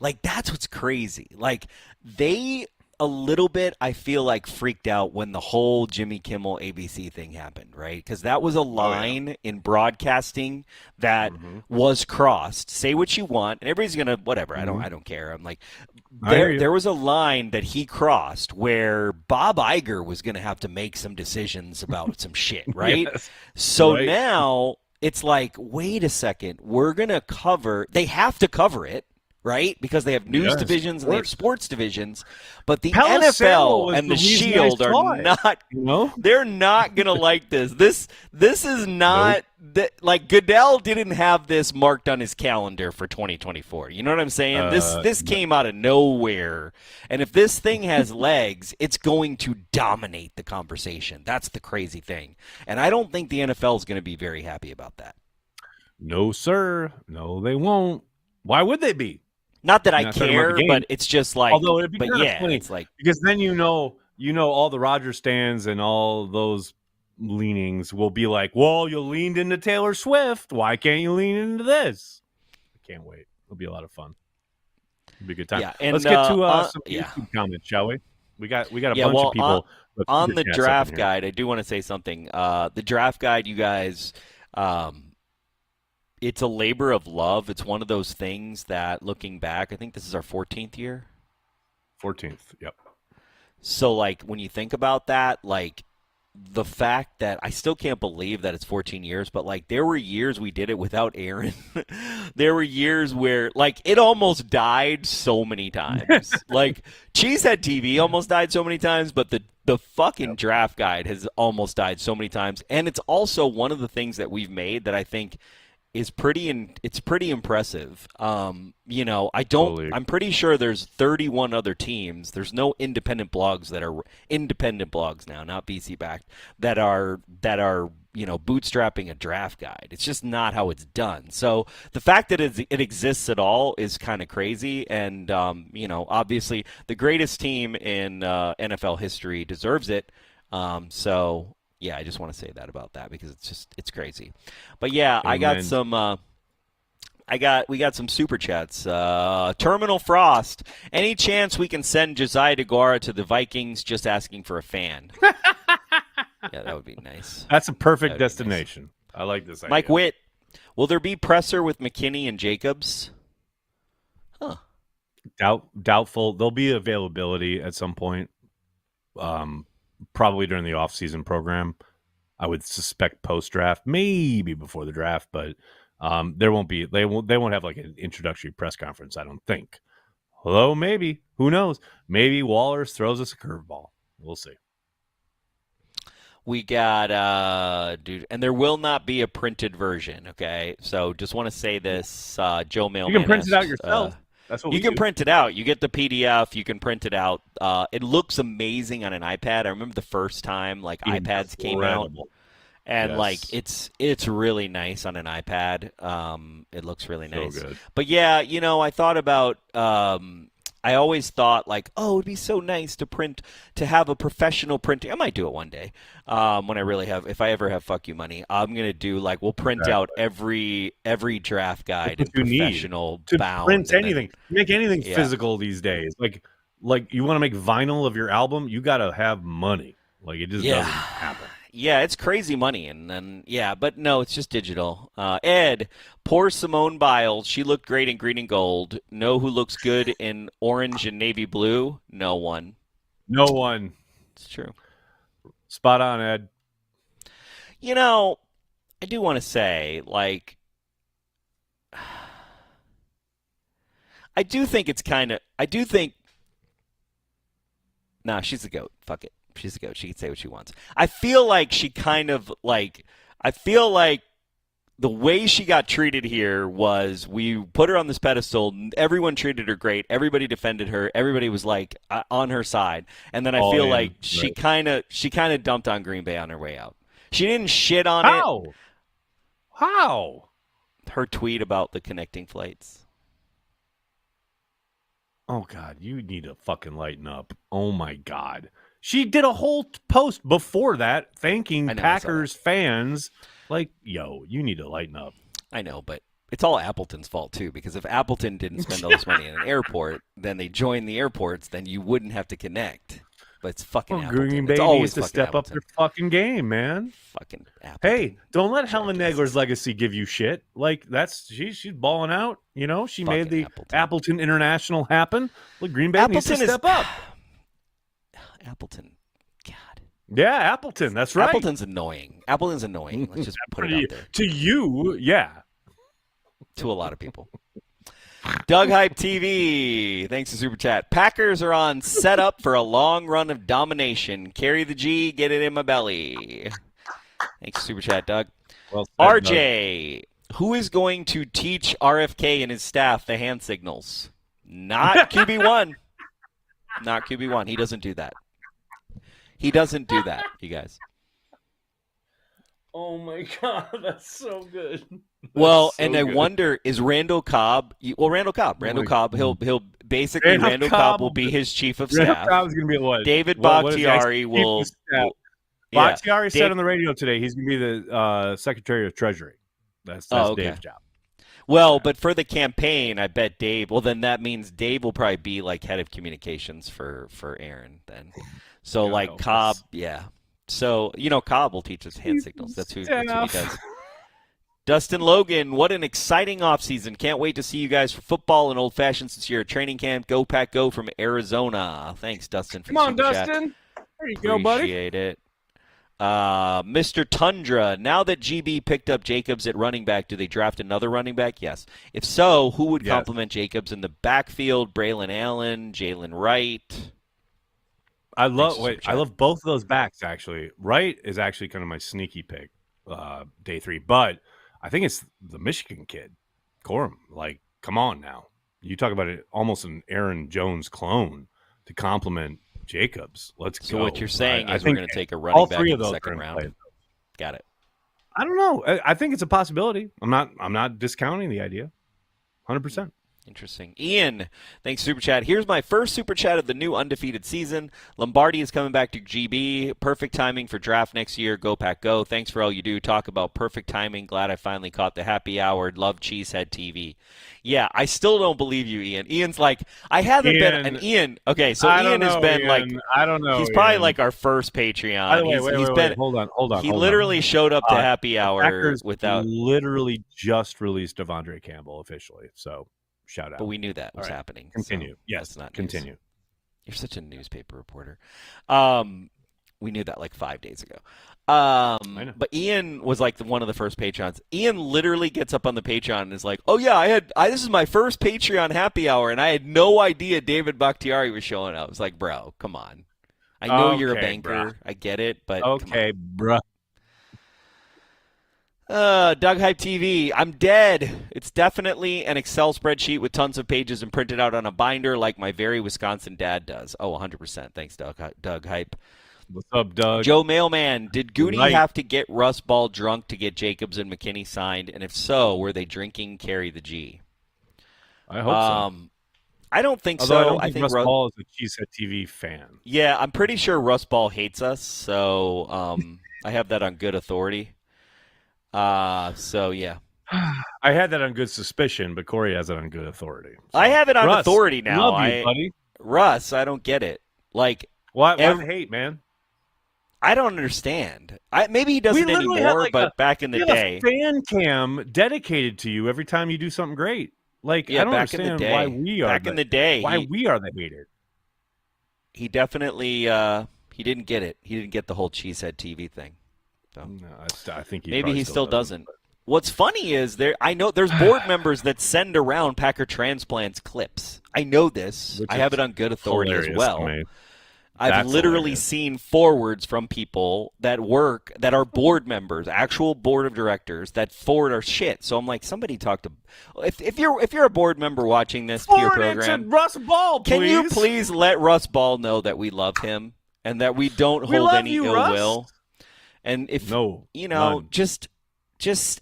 Like, that's what's crazy. Like, they a little bit, I feel like, freaked out when the whole Jimmy Kimmel ABC thing happened, right? Because that was a line in broadcasting that was crossed. Say what you want, and everybody's gonna whatever. I don't care. I'm like, there was a line that he crossed where Bob Iger was gonna have to make some decisions about some shit, right? Yes. So now it's like, wait a second, we're gonna cover. They have to cover it. Right? Because they have news divisions and they have sports divisions. But the NFL and the Shield are not, they're not going to like this. This is not, like, Goodell didn't have this marked on his calendar for 2024. You know what I'm saying? This came out of nowhere. And if this thing has legs, it's going to dominate the conversation. That's the crazy thing. And I don't think the NFL is going to be very happy about that. No, sir. No, they won't. Why would they be? Not that I care, but it's just like. Although it'd be funny. It's like, because then all the Roger stands and all those leanings will be like, well, you leaned into Taylor Swift. Why can't you lean into this? I can't wait. It'll be a lot of fun. It'll be a good time. Yeah, and, let's get to some YouTube comments, shall we? We got a bunch well, of people on the super chats up in draft here. guide, I do want to say something. The draft guide, you guys, it's a labor of love. It's one of those things that, looking back, I think this is our 14th year. 14th. Yep. So, like, when you think about that, like, the fact that I still can't believe that it's 14 years, but, like, there were years we did it without Aaron. There were years where, like, it almost died so many times. Like, Cheesehead TV almost died so many times, but the fucking draft guide has almost died so many times. And it's also one of the things that we've made that I think is it's pretty impressive. You know, I'm pretty sure there's 31 other teams. There's no independent blogs that are independent blogs now, not BC backed, that are you know, bootstrapping a draft guide. It's just not how it's done. So the fact that it exists at all is kind of crazy. And you know, obviously the greatest team in NFL history deserves it. So yeah, I just want to say that about that because it's crazy. But yeah, Amen. We got some super chats. Terminal Frost. Any chance we can send Josiah DeGuara to the Vikings? Just asking for a fan. Yeah, that would be nice. That's a perfect destination. Nice. I like this idea. Mike Witt. Will there be presser with McKinney and Jacobs? Huh. Doubtful. There'll be availability at some point. Probably during the off-season program. I would suspect post-draft, maybe before the draft, but there won't be. They won't have like an introductory press conference, I don't think. Although maybe, who knows? Maybe Wallers throws us a curveball. We'll see. We got dude, and there will not be a printed version. Okay, so just want to say this. Joe Mailman. You can print it out yourself. That's what you can print it out. You get the PDF. You can print it out. It looks amazing on an iPad. I remember the first time like iPads came out, and yes. like it's really nice on an iPad. It looks really nice. So good. But yeah, you know, I thought about. I always thought like, oh, it'd be so nice to have a professional printing. I might do it one day when I really have, if I ever have fuck you money. I'm gonna do like we'll print out every draft guide in professional to bound. Print anything, make anything physical these days. Like you want to make vinyl of your album, you got to have money. Like it just doesn't happen. Yeah, it's crazy money, and then but no, it's just digital. Ed, poor Simone Biles. She looked great in green and gold. Know who looks good in orange and navy blue? No one. No one. It's true. Spot on, Ed. You know, I do want to say, like, I do think it's kind of. I do think. Nah, she's a goat. Fuck it. She's a goat. She can say what she wants. I feel like she kind of like. I feel like the way she got treated here was we put her on this pedestal. Everyone treated her great. Everybody defended her. Everybody was like on her side. And then I feel like she kind of dumped on Green Bay on her way out. She didn't shit on it. How? Her tweet about the connecting flights. Oh God, you need to fucking lighten up. Oh my God. She did a whole post before that thanking Packers fans. Like, yo, you need to lighten up. I know, but it's all Appleton's fault, too, because if Appleton didn't spend all this money in an airport, then they joined the airports, then you wouldn't have to connect. But it's fucking Appleton. Green Bay needs to step up their fucking game, man. Fucking Appleton. Hey, don't let Helen Nagler's legacy give you shit. Like, she's balling out. You know, she made the Appleton International happen. Look, Green Bay needs to step up. Appleton. God. Yeah, Appleton. That's right. Appleton's annoying. Let's just put it out there. To you, yeah. To a lot of people. Doug Hype TV. Thanks to Super Chat. Packers are on set up for a long run of domination. Carry the G, get it in my belly. Thanks to Super Chat, Doug. Well said, RJ. Doug. Who is going to teach RFK and his staff the hand signals? Not QB1. Not QB1. He doesn't do that. He doesn't do that, you guys. Oh, my God. That's so good. Well, and I wonder, is Randall Cobb – Randall Cobb, he'll basically – Randall Cobb will be his chief of staff. Randall Cobb's going to be what? David Bakhtiari will – Bakhtiari said on the radio today he's going to be the Secretary of Treasury. That's Dave's job. Well, but for the campaign, I bet Dave. Well, then that means Dave will probably be like head of communications for Aaron then. So God like help Cobb, us. yeah. So Cobb will teach us hand signals. That's what he Staff. does. Dustin Logan, what an exciting offseason. Can't wait to see you guys for football and old fashions this year. Training camp, go Pack Go from Arizona. Thanks, Dustin, for Come on, the super chat. Dustin. There you go, buddy. Appreciate it. Mr. Tundra, now that GB picked up Jacobs at running back, do they draft another running back? Yes. If so, who would complement Jacobs in the backfield? Braylon Allen, Jalen Wright? I love both of those backs, actually. Wright is actually kind of my sneaky pick, day 3. But I think it's the Michigan kid, Corum. Like, come on now. You talk about it, almost an Aaron Jones clone to complement Jacobs. Let's go. So what you're saying is we're going to take a all running back three in of the those second are in round. play. Got it. I don't know. I think it's a possibility. I'm not discounting the idea. 100%. Interesting. Ian, thanks, Super Chat. Here's my first Super Chat of the new undefeated season. Lombardi is coming back to GB. Perfect timing for draft next year. Go Pack Go. Thanks for all you do. Talk about perfect timing. Glad I finally caught the happy hour. Love Cheesehead TV. Yeah, I still don't believe you, Ian. Ian's like, I haven't been an Ian. Okay, so Ian has been Ian. like, I don't know. he's probably Ian. like our first Patreon. By the way, wait. Hold on. He literally showed up to happy hour Packers without. Literally just released Devondre Campbell officially. So shout out. But we knew that was happening. Continue. So yes, that's not continue. News. You're such a newspaper reporter. We knew that like 5 days ago. I know. But Ian was like one of the first Patreons. Ian literally gets up on the Patreon and is like, "Oh yeah, this is my first Patreon happy hour, and I had no idea David Bakhtiari was showing up." I was like, "Bro, come on. I know you're a banker. Bruh. I get it, but okay, bruh." Doug Hype TV, I'm dead. It's definitely an Excel spreadsheet with tons of pages and printed out on a binder like my very Wisconsin dad does. Oh, 100%. Thanks, Doug Hype. What's up, Doug? Joe Mailman, did Goody Right. have to get Russ Ball drunk to get Jacobs and McKinney signed? And if so, were they drinking Carry the G? I hope so. I don't think Although so. I don't think Russ Ball is a Cheesehead TV fan. Yeah, I'm pretty sure Russ Ball hates us, so I have that on good authority. So yeah. I had that on good suspicion, but Corey has it on good authority. So. I have it on Russ, authority now. Love you, buddy. Russ, I don't get it. Like, why the hate, man? I don't understand. Maybe he doesn't anymore, had but back in the day, a fan cam dedicated to you every time you do something great. Like, yeah, I don't back in the understand day, why we are back in the day, why we are the hated. He definitely he didn't get it. He didn't get the whole Cheesehead TV thing. So No, I think maybe he still doesn't. What's funny is I know there's board members that send around Packer Transplants clips. I know this. I have it on good authority as well. I've literally seen forwards from people that are board members, actual board of directors that forward our shit. So I'm like, somebody talk to. If you're a board member watching this peer program, Russ Ball, please. Can you please let Russ Ball know that we love him and that we don't hold any ill will? And if just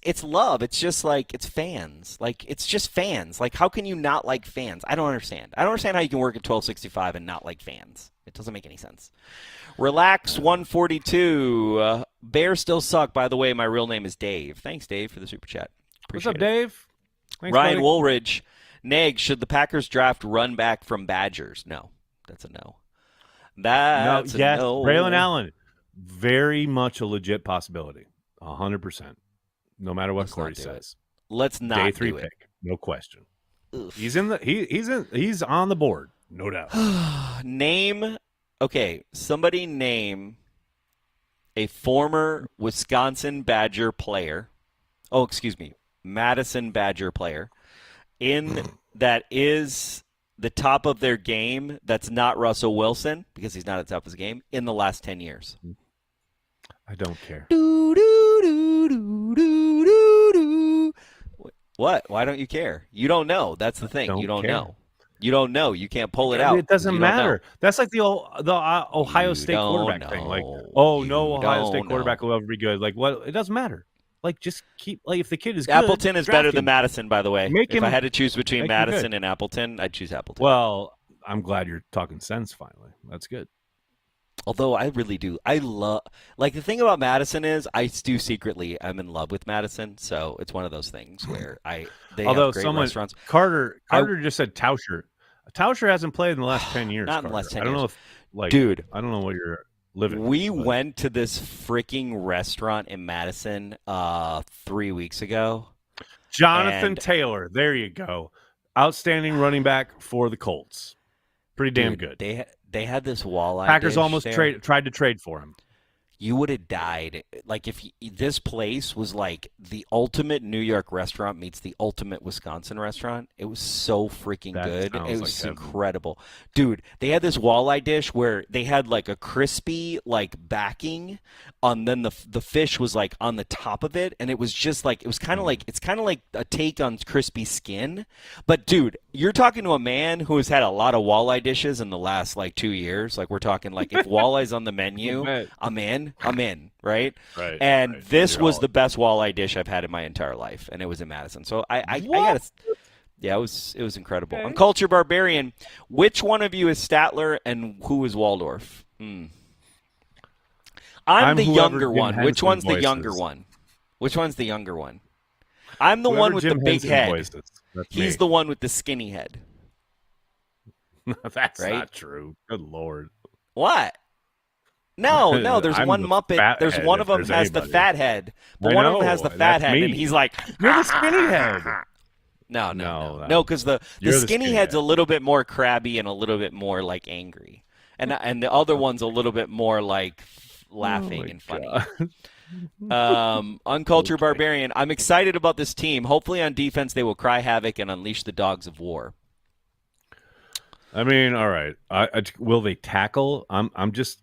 it's love. It's just like it's fans. Like it's just fans. Like how can you not like fans? I don't understand. I don't understand how you can work at 1265 and not like fans. It doesn't make any sense. Relax 142. Bears still suck. By the way, my real name is Dave. Thanks, Dave, for the super chat. Appreciate What's up, Dave? Thanks, Ryan buddy. Woolridge. Neg, should the Packers draft run back from Badgers? No. That's a no. That's a no. Braylon Allen. Very much a legit possibility. 100%. No matter what Corey says. Let's not Day 3 do it. pick. No question. Oof. He's on the board. No doubt. Somebody name a former Wisconsin Badger player. Oh, excuse me. Madison Badger player that is the top of their game that's not Russell Wilson because he's not at the top of his game in the last 10 years. I don't care. What? Why don't you care? You don't know. That's the thing. You don't care. know. You don't know. You can't pull it out. It doesn't You don't matter. know. That's like the Ohio State quarterback thing. Like, no Ohio State quarterback will ever be good. Like, what? It doesn't matter. Like, just keep. Like, if the kid is good, Appleton is better than him. Madison, by the way. If I had to choose between make him Madison good. and Appleton, I'd choose Appleton. Well, I'm glad you're talking sense finally. That's good. Although I really do. I love, like, the thing about Madison is I'm in love with Madison. So it's one of those things where they Although have great restaurants. Carter just said Tauscher. Tauscher hasn't played in the last 10 years. Not in the last 10 I don't years. know if, like, Dude, I don't know what you're living. we went to this freaking restaurant in Madison 3 weeks ago. Jonathan and- Taylor. There you go. Outstanding running back for the Colts. Pretty damn Dude, good. They had this walleye Packers dish almost there. tried to trade for him. You would have died. Like, if this place was like the ultimate New York restaurant meets the ultimate Wisconsin restaurant. It was so freaking That good. sounds It like was heaven. incredible. Dude, they had this walleye dish where they had like a crispy like backing then the fish was like on the top of it, and it was just like it's kind of like a take on crispy skin. But dude, you're talking to a man who has had a lot of walleye dishes in the last like 2 years. Like, we're talking like if walleye's on the menu, I'm in, right? Right. And right. this You're was all- the best walleye dish I've had in my entire life, and it was in Madison. So I gotta, yeah, it was incredible. Okay. Uncultured Barbarian, which one of you is Statler and who is Waldorf? I'm the whoever younger Jim one. Which Henson one's the voices. younger one? Which one's the younger one? I'm the Whoever one with Jim the big Henson head. voices. That's He's me. the one with the skinny head. That's right? not true. Good Lord. What? No, there's I'm one the Muppet. fat There's head one if of them there's has the anybody. fat head. But I one of them know, has the fat that's head, me. and he's like, You're the skinny head. No, No, because the you're the skinny skinny head's head. a little bit more crabby and a little bit more like angry, and the other one's a little bit more like laughing Oh my and funny. God. Uncultured Barbarian. I'm excited about this team. Hopefully, on defense, they will cry havoc and unleash the dogs of war. I mean, all right. Will they tackle? I'm just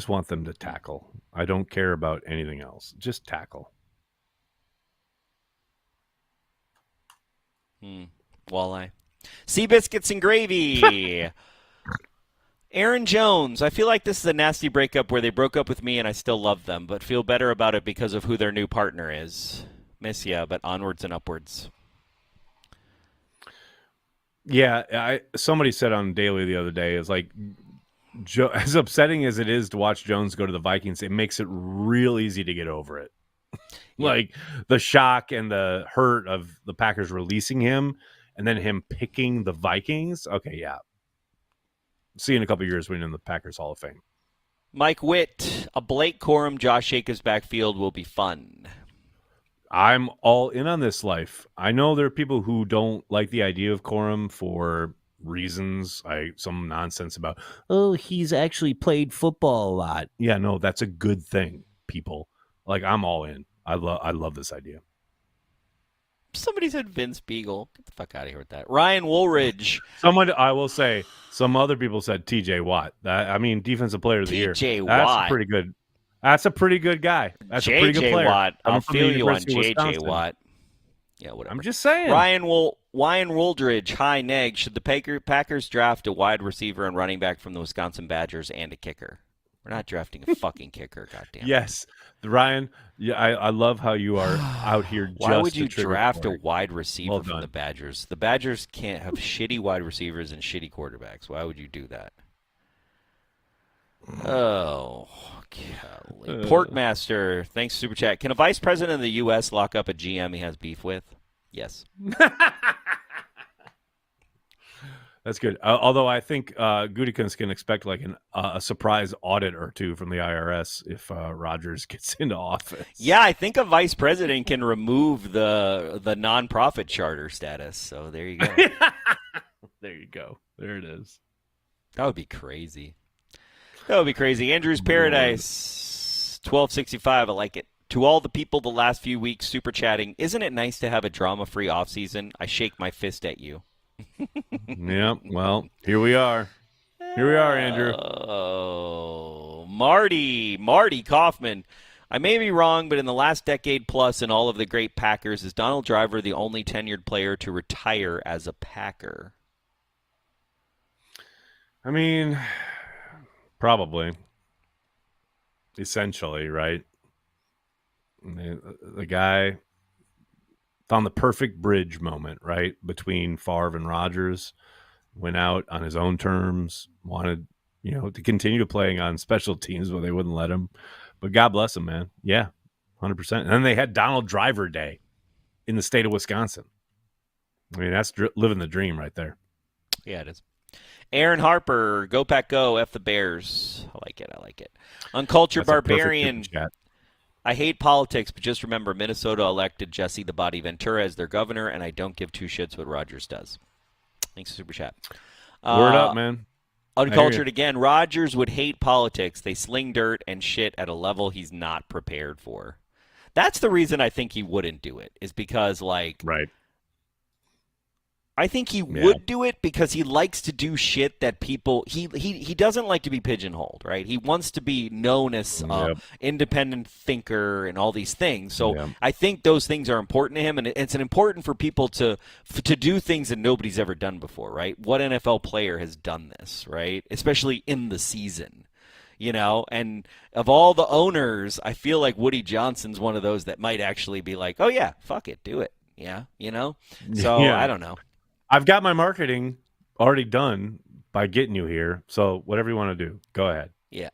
want them to tackle. I don't care about anything else. Just tackle. Walleye. Sea biscuits and gravy. Aaron Jones. I feel like this is a nasty breakup where they broke up with me and I still love them, but feel better about it because of who their new partner is. Miss ya, but onwards and upwards. Yeah, somebody said on Daily the other day, is like, as upsetting as it is to watch Jones go to the Vikings, it makes it real easy to get over it. Like the shock and the hurt of the Packers releasing him and then him picking the Vikings. Okay, yeah. See you in a couple of years winning the Packers Hall of Fame. Mike Witt. A Blake Corum, Josh Jacobs backfield will be fun. I'm all in on this life. I know there are people who don't like the idea of Corum for reasons. Some nonsense about, oh, he's actually played football a lot. Yeah, no, that's a good thing, people. Like, I'm all in. I love this idea. Somebody said Vince Beagle. Get the fuck out of here with that. Ryan Woolridge. I will say, some other people said TJ Watt. Defensive player of the year. TJ That's Watt. pretty good. That's a pretty good guy. That's a pretty good JJ player. Watt. I'll Coming from the feel you on University of JJ Wisconsin. Watt. Yeah, whatever. I'm just saying. Ryan Wooldridge. Hi, Neg. Should the Packers draft a wide receiver and running back from the Wisconsin Badgers and a kicker? We're not drafting a fucking kicker, goddamn. Yes, Ryan. Yeah, I love how you are out here. Why would you draft a Corey. wide receiver Well from done. the Badgers? The Badgers can't have shitty wide receivers and shitty quarterbacks. Why would you do that? Oh, golly. Porkmaster, thanks, Super Chat. Can a vice president of the U.S. lock up a GM he has beef with? Yes. That's good. Although I think Gutekunst can expect like a surprise audit or two from the IRS if Rodgers gets into office. Yeah, I think a vice president can remove the nonprofit charter status. So there you go. There you go. There it is. That would be crazy. That would be crazy. Andrew's Paradise, 1265. I like it. To all the people the last few weeks super chatting, isn't it nice to have a drama-free offseason? I shake my fist at you. Yeah, well, here we are. Here we are, Andrew. Oh, Marty Kaufman. I may be wrong, but in the last decade plus in all of the great Packers, is Donald Driver the only tenured player to retire as a Packer? I mean, probably. Essentially, right? The guy found the perfect bridge moment, right, between Favre and Rodgers. Went out on his own terms, wanted to continue to playing on special teams when they wouldn't let him. But God bless him, man. Yeah, 100%. And then they had Donald Driver Day in the state of Wisconsin. I mean, that's living the dream right there. Yeah, it is. Aaron Harper, go Pack go, F the Bears. I like it. Uncultured Barbarian. I hate politics, but just remember Minnesota elected Jesse the Body Ventura as their governor, and I don't give two shits what Rogers does. Thanks for Super Chat. Word up, man. Uncultured again. Rogers would hate politics. They sling dirt and shit at a level he's not prepared for. That's the reason I think he wouldn't do it, is because, right. I think he would do it because he likes to do shit that people he doesn't like to be pigeonholed, right? He wants to be known as independent thinker and all these things. So I think those things are important to him, and it's important for people to do things that nobody's ever done before, right? What NFL player has done this, right? Especially in the season. And of all the owners, I feel like Woody Johnson's one of those that might actually be like, oh yeah, fuck it, do it. Yeah, So I don't know. I've got my marketing already done by getting you here. So whatever you want to do, go ahead. Yeah.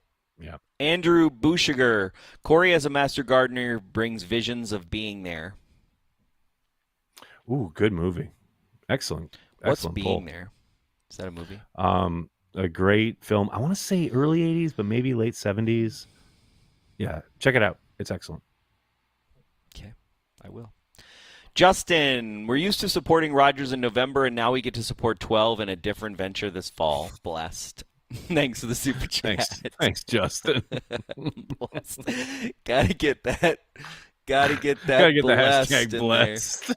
Andrew Bushiger. Corey as a master gardener brings visions of being there. Ooh, good movie. Excellent. What's Being There? Is that a movie? A great film. I want to say early 80s, but maybe late 70s. Yeah, check it out. It's excellent. Okay, I will. Justin, we're used to supporting Rogers in November, and now we get to support 12 in a different venture this fall. Blessed. Thanks for the super chat. Thanks, Justin. Blessed. Gotta get that. Gotta get the hashtag blessed.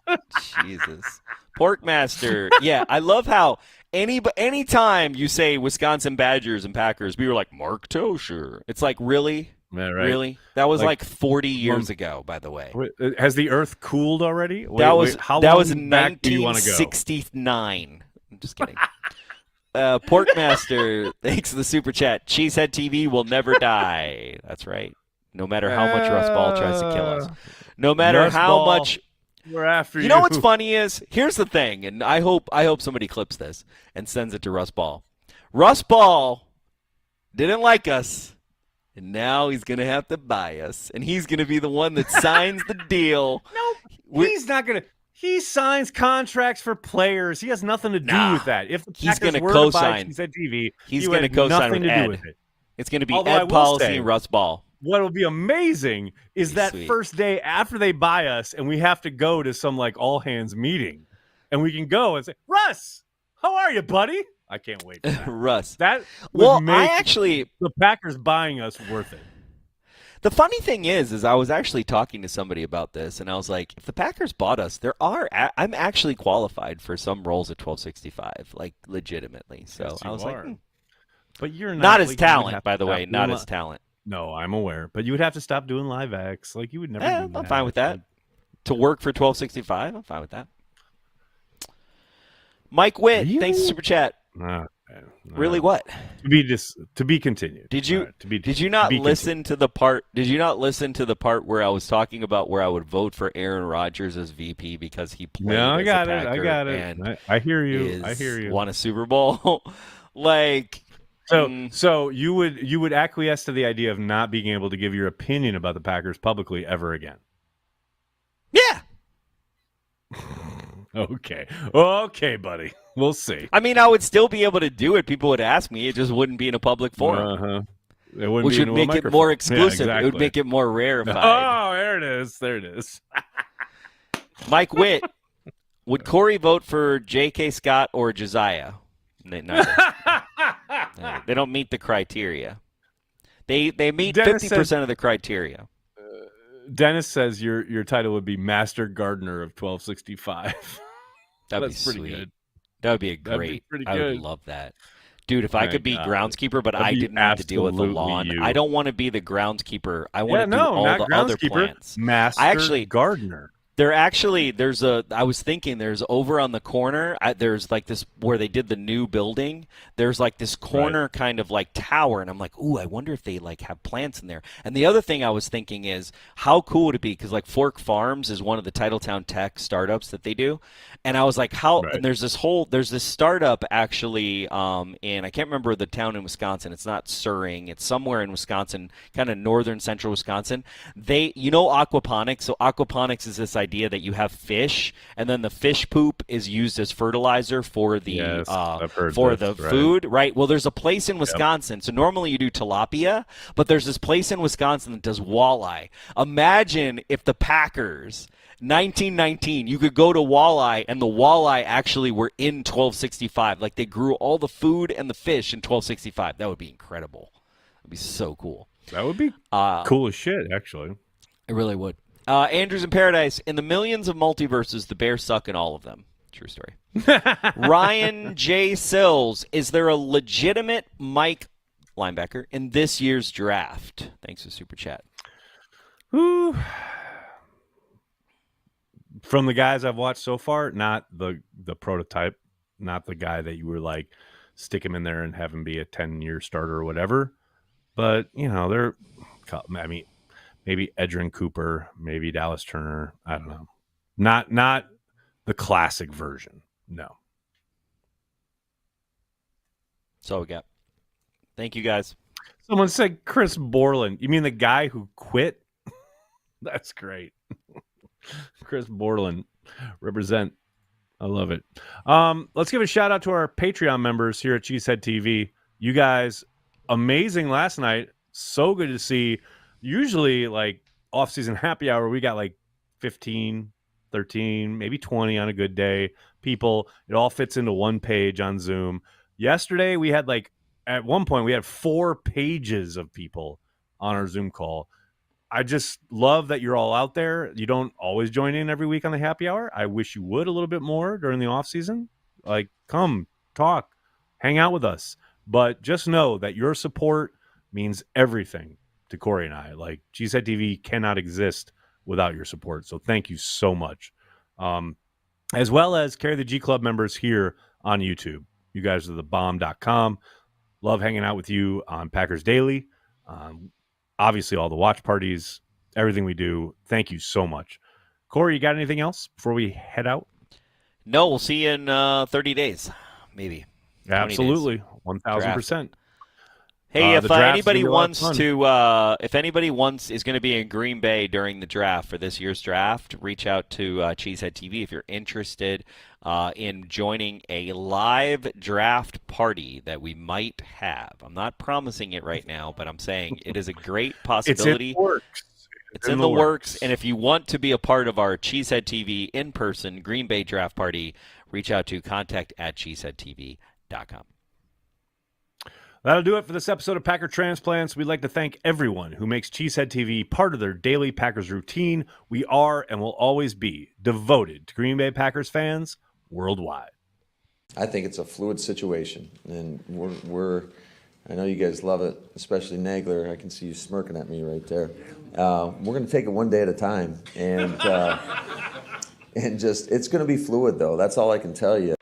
Jesus. Porkmaster. Yeah, I love how anytime you say Wisconsin Badgers and Packers, we were like, Mark Tosher. It's like, really? Yeah, right. Really? That was like 40 years ago, by the way. Has the Earth cooled already? How long back do you want to go? 1969. I'm just kidding. Porkmaster, thanks for the super chat. Cheesehead TV will never die. That's right. No matter how much Russ Ball tries to kill us. No matter Russ how Ball, much. We're after you. You know what's funny is, here's the thing, and I hope somebody clips this and sends it to Russ Ball. Russ Ball didn't like us. And now he's going to have to buy us. And he's going to be the one that signs the deal. No, he's not going to. He signs contracts for players. He has nothing to do with that. If the he's going to co-sign TV, he's going to co-sign with Ed. With it. It's going to be Ed Policy and Russ Ball. What will be amazing is that first day after they buy us and we have to go to some all-hands meeting. And we can go and say, Russ, how are you, buddy? I can't wait for that. Russ. That would make the Packers buying us worth it. The funny thing is I was actually talking to somebody about this, and I was like, if the Packers bought us, I'm actually qualified for some roles at 1265, legitimately. So yes, I was like, but you're not as talent, by the way, not as talent. No, I'm aware, but you would have to stop doing live acts. You would never. Do that. I'm fine with that. To work for 1265, I'm fine with that. Mike Witt, thanks for super chat. Really, what? To be continued. Did you not listen to the part? Did you not listen to the part where I was talking about where I would vote for Aaron Rodgers as VP because he played? No, I got it. And I hear you. Won a Super Bowl. So you would acquiesce to the idea of not being able to give your opinion about the Packers publicly ever again? Yeah. Okay, buddy. We'll see. I mean, I would still be able to do it. People would ask me. It just wouldn't be in a public forum. It wouldn't which be would make it more exclusive. Yeah, exactly. It would make it more rarefied. Oh, there it is. Mike Witt. Would Corey vote for J.K. Scott or Josiah? Neither. They don't meet the criteria. They meet 50% of the criteria. Dennis says your title would be Master Gardener of 1265. That'd be pretty sweet. good. That would be great. I would love that. Dude, if I could be groundskeeper, but I didn't have to deal with the lawn. I don't want to be the groundskeeper. I want to do all the other plants. Master Gardener. I was thinking there's over on the corner, there's like this where they did the new building. There's like this corner kind of like tower, and I'm like, ooh, I wonder if they like have plants in there. And the other thing I was thinking is how cool would it be? Because like Fork Farms is one of the Titletown tech startups that they do, and I was like, and there's this startup actually in, I can't remember the town in Wisconsin. It's not Suring. It's somewhere in Wisconsin, kind of northern central Wisconsin. Aquaponics. So aquaponics is this idea that you have fish, and then the fish poop is used as fertilizer for the food, right? Well, there's a place in Wisconsin. So normally you do tilapia, but there's this place in Wisconsin that does walleye. Imagine if the Packers 1919, you could go to walleye, and the walleye actually were in 1265. Like they grew all the food and the fish in 1265. That would be incredible. That'd be so cool. That would be cool as shit, actually. It really would. Andrews in Paradise. In the millions of multiverses, the Bears suck in all of them. True story. Ryan J. Sills. Is there a legitimate Mike linebacker in this year's draft? Thanks for Super Chat. Ooh. From the guys I've watched so far, not the prototype, not the guy that you were like, stick him in there and have him be a 10-year starter or whatever. But, maybe Edgerrin Cooper, maybe Dallas Turner. I don't know. Not the classic version. No. That's all we got. Thank you, guys. Someone said Chris Borland. You mean the guy who quit? That's great. Chris Borland. Represent. I love it. Let's give a shout out to our Patreon members here at Cheesehead TV. You guys, amazing last night. So good to see. Usually, like, off-season happy hour, we got like 15, 13, maybe 20 on a good day. People, it all fits into one page on Zoom. Yesterday, we had at one point, we had 4 pages of people on our Zoom call. I just love that you're all out there. You don't always join in every week on the happy hour. I wish you would a little bit more during the off-season. Like, come, talk, hang out with us. But just know that your support means everything to Corey and I. Like, Cheesehead TV cannot exist without your support. So thank you so much. As well as Carry the G Club members here on YouTube. You guys are the bomb.com. Love hanging out with you on Packers Daily. Obviously, all the watch parties, everything we do. Thank you so much. Corey, you got anything else before we head out? No, we'll see you in 30 days, maybe. Absolutely, 1,000%. Hey, if anybody wants to, if anybody is going to be in Green Bay during the draft for this year's draft, reach out to Cheesehead TV if you're interested in joining a live draft party that we might have. I'm not promising it right now, but I'm saying it is a great possibility. It's in the works. It's in the works. And if you want to be a part of our Cheesehead TV in-person Green Bay draft party, reach out to contact@cheeseheadtv.com. That'll do it for this episode of Packer Transplants. We'd like to thank everyone who makes Cheesehead TV part of their daily Packers routine. We are and will always be devoted to Green Bay Packers fans worldwide. I think it's a fluid situation, and I know you guys love it, especially Nagler. I can see you smirking at me right there. We're going to take it one day at a time, and it's going to be fluid, though. That's all I can tell you.